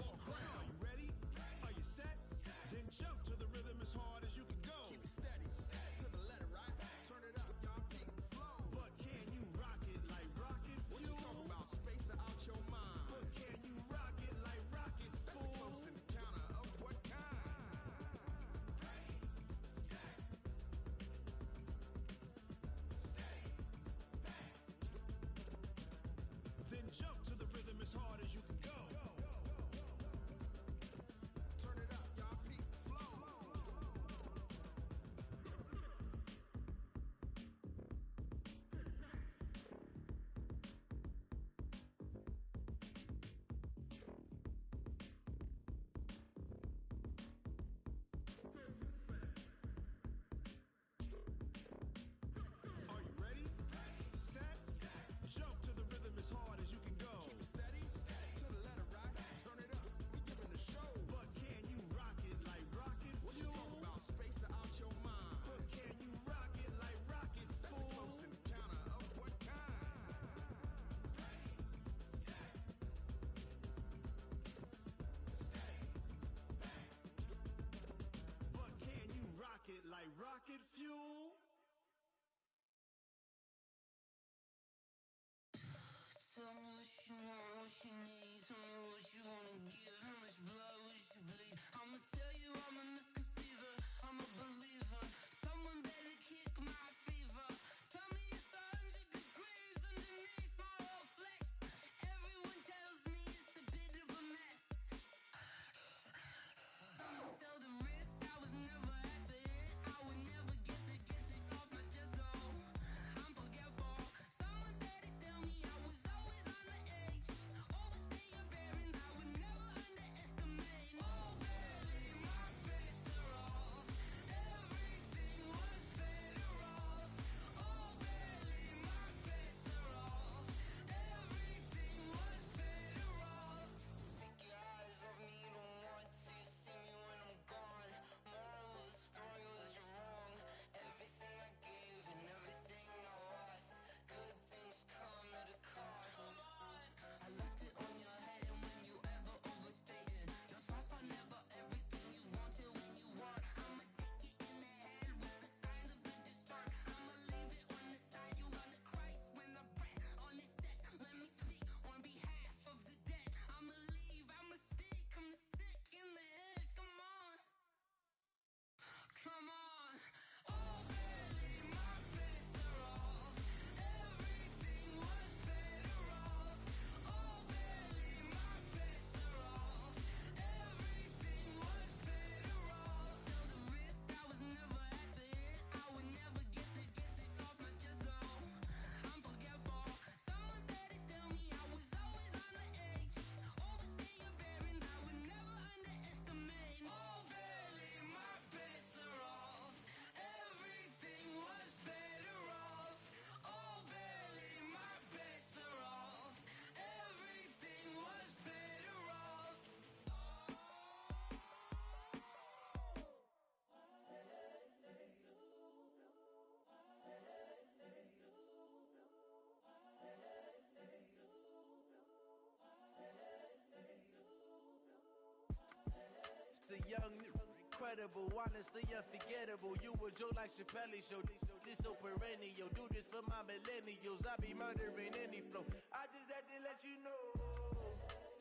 incredible, honestly unforgettable. You a joke like Chappelle Show. This so perennial, do this for my millennials. I be murdering any flow. I just had to let you know.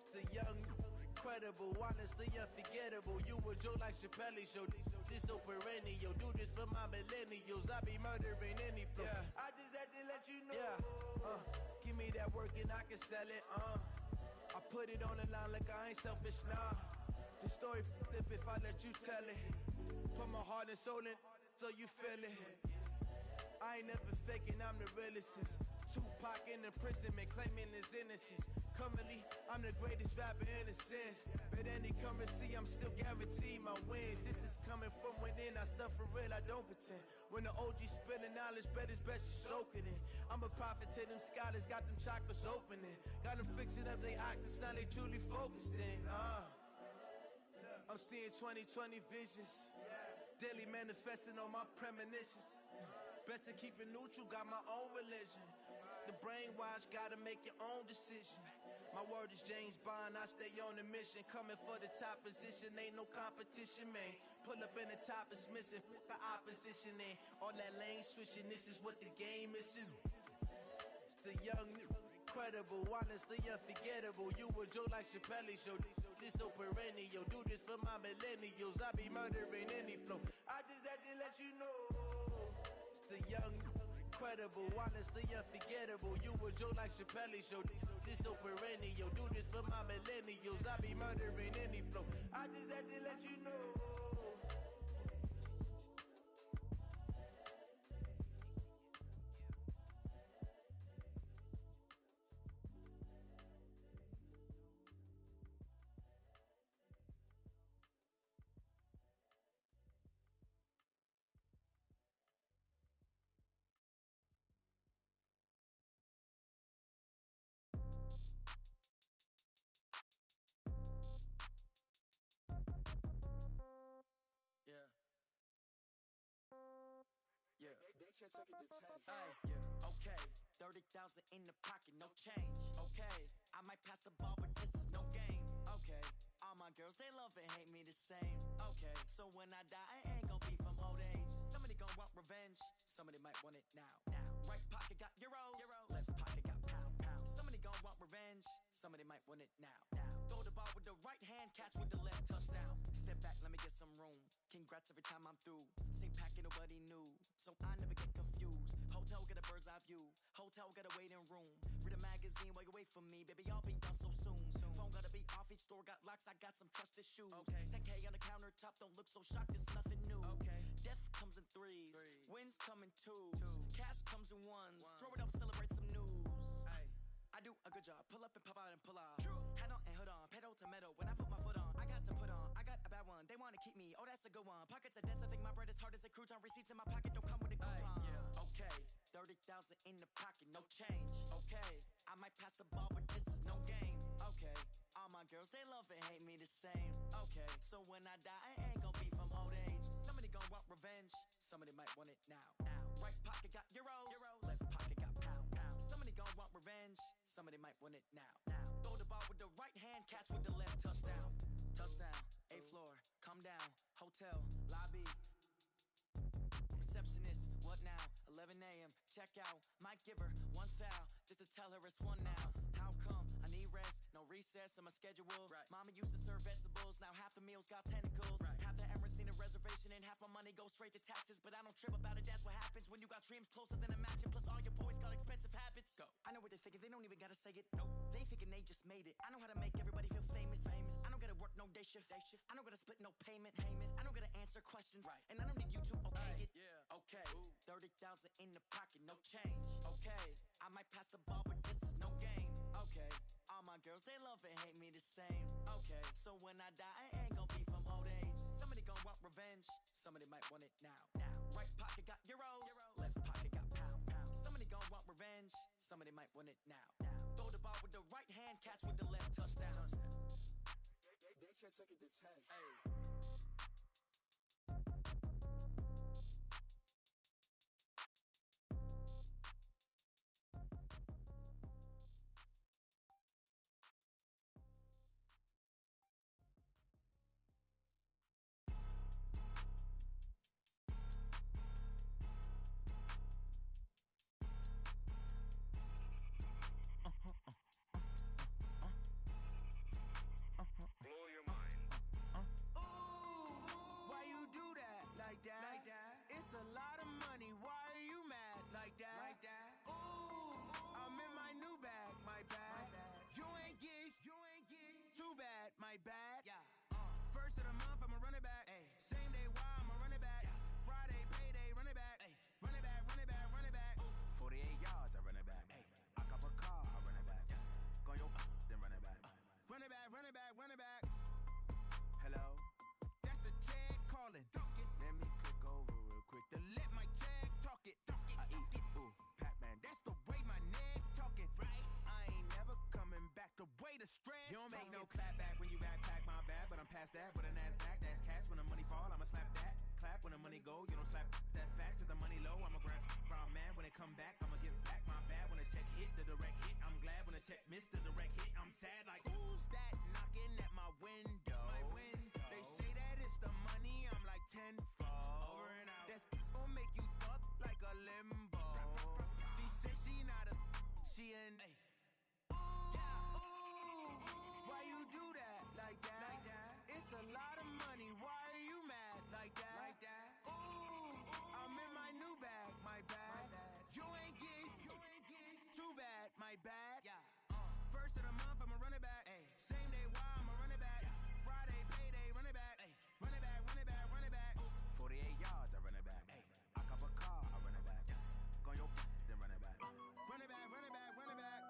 It's the young, incredible, honestly unforgettable. You a joke like Chappelle Show. This so perennial, do this for my millennials. I be murdering any flow. Yeah. I just had to let you know. Yeah. Give me that work and I can sell it. I put it on the line like I ain't selfish, nah. The story flip if I let you tell it. Put my heart and soul in so you feel it. I ain't never faking, I'm the realest since Tupac in imprisonment, claiming his innocence. Currently, I'm the greatest rapper in a sense. But any currency, I'm still guaranteed my wins. This is coming from within, I stuff for real, I don't pretend. When the OG spilling knowledge, bet it's best you soak it in. I'm a prophet to them scholars, got them chakras opening. Got them fixing up they octaves, now they truly focused in. I'm seeing 2020 visions. Daily manifesting on my premonitions. Best to keep it neutral, got my own religion. The brainwash, gotta make your own decision. My word is James Bond, I stay on a mission. Coming for the top position, ain't no competition, man. Pull up in the top is missing, the opposition in. All that lane switching, this is what the game is. It's the young, incredible, honestly unforgettable. You a joke like Chappelle Show. This so perennial, do this for my millennials. I be murdering any flow. I just had to let you know. It's the young, incredible, honestly unforgettable. You a joke like Chappelle Show. This so perennial, do this for my millennials. I be murdering any flow. I just had to let you know. Okay, 30,000 in the pocket, no change. Okay, I might pass the ball, but this is no game. Okay, all my girls, they love and hate me the same. Okay, so when I die, I ain't gon' be from old age. Somebody gon' want revenge, somebody might want it now. Right pocket got euros, left pocket got pound. Somebody gon' want revenge, somebody might want it now. Throw the ball with the right hand, catch with the left, touchdown. Step back, let me get some room. Congrats every time I'm through. Same packet, nobody knew, so I never get confused. Hotel get a bird's eye view. Hotel get a waiting room. Read a magazine while you wait for me, baby. I'll be done so soon. Phone gotta be off. Each store got locks. I got some trusted shoes. 10K on the countertop. Don't look so shocked. It's nothing new. Death comes in threes. Wins come in twos. Cash comes in ones. Throw it up, celebrate some news. I do a good job. Pull up and pop out and pull out. Head on and hood on. Pedal to metal. When I put my foot on, I got to put on. I got a bad one. They wanna keep me. Oh, that's a good one. Pockets are dense. I think my bread is hard as a crouton. Receipts in my pocket don't come with a coupon. Okay, 30,000 in the pocket, no change. Okay, I might pass the ball, but this is no game. Okay, all my girls, they love and hate me the same. Okay, so when I die, I ain't gon' be from old age. Somebody gon' want revenge, somebody might want it now. Right pocket got euros, left pocket got pound. Somebody gon' want revenge, somebody might want it now. Throw the ball with the right hand, catch with the left, touchdown. Touchdown, 8th floor, come down, hotel, lobby. Receptionist, what now? 11 a.m., check out. Might give her one foul, just to tell her it's one now. How come? I need rest, no recess in my schedule. Mama used to serve vegetables, now half the meals got tentacles. Half the Emirates need a reservation and half my money goes straight to taxes. But I don't trip about it, that's what happens when you got dreams closer than a mansion. Plus all your boys got expensive habits. Go. I know what they're thinking, they don't even gotta say it. Nope. They thinking they just made it. I know how to make everybody feel famous. I don't gotta work no day shift. I don't gotta split no payment. I don't gotta answer questions. And I don't need you to okay it. Okay, 30,000 in the pocket, no change. Okay, I might pass the ball, but this is no game. Okay, all my girls, they love and hate me the same. Okay, so when I die, I ain't gon' be from old age. Somebody gon' want revenge, somebody might want it now. Right pocket got euros, left pocket got pound. Somebody gon' want revenge, somebody might want it now. Throw the ball with the right hand, catch with the left, touchdown. They can't take it to 10. money go. You don't slap, that's facts. To the money low, I'm a grab round man. When it come back, I'ma give back my bad. When a check hit, the direct hit, I'm glad. When a check missed, the direct hit, I'm sad. Like, who's that knocking at my window? They say that it's the money, I'm like tenfold. Over and out. That's gon' make you up like a limbo. She said she not a, she an. Why you do that like that? Like that? It's a lot of money. Why are you mad like that? Like that? Ooh, I'm in my new bag. My bad. You ain't get too bad. My bad. Yeah. First of the month, I'ma run it back. Ay. Same day, why I'ma run it back? Yeah. Friday, payday, run it back. Ay. Run it back, run it back, run it back. 48 yards, I run it back. Ay. I cop a car, I run it back. Yeah. Go on your then run it back. Run it back, run it back, run it back.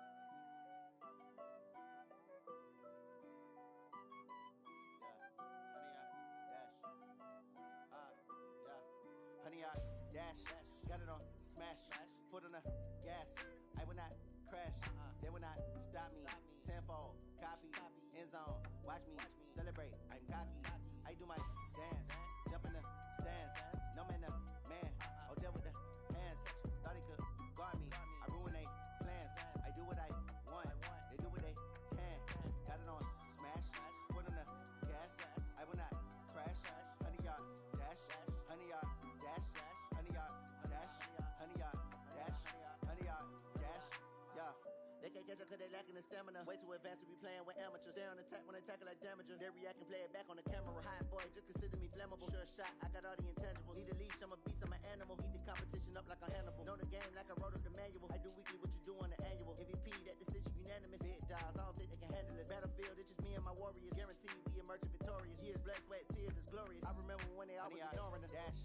Honey, I dash, got it on smash, foot on the gas. I will not crash, they will not stop me. Tenfold, copy, end zone, watch me celebrate. I'm cocky, I do my dance, jump in the stands. No man, the man, oh deal with the hands. Thought he could guard me, I ruin they plans. I do what I want, they do what they can. Got it on smash, foot on the gas. I will not crash, honey, y'all dash, honey, y'all. Honey, y'all, dash, honey, y'all, dash, honey, y'all, dash, yeah. They can't catch up cause they lacking the stamina. Way too advanced to be playing with amateurs. They on attack when they tackle like damager. They react and play it back on the camera. Hot boy, just consider me flammable. Sure shot, I got all the intangibles. Need a leash, I'm a beast, I'm an animal. Heat the competition up like a Hannibal. Know the game like I wrote up the manual. I do weekly what you do on the annual. MVP, that decision unanimous. Big dials, I don't think they can handle it. Battlefield, it's just me and my warriors. Guaranteed we emerging victorious. Years, blood, sweat, tears, it's glorious. I remember when they always ignoring us. Dash,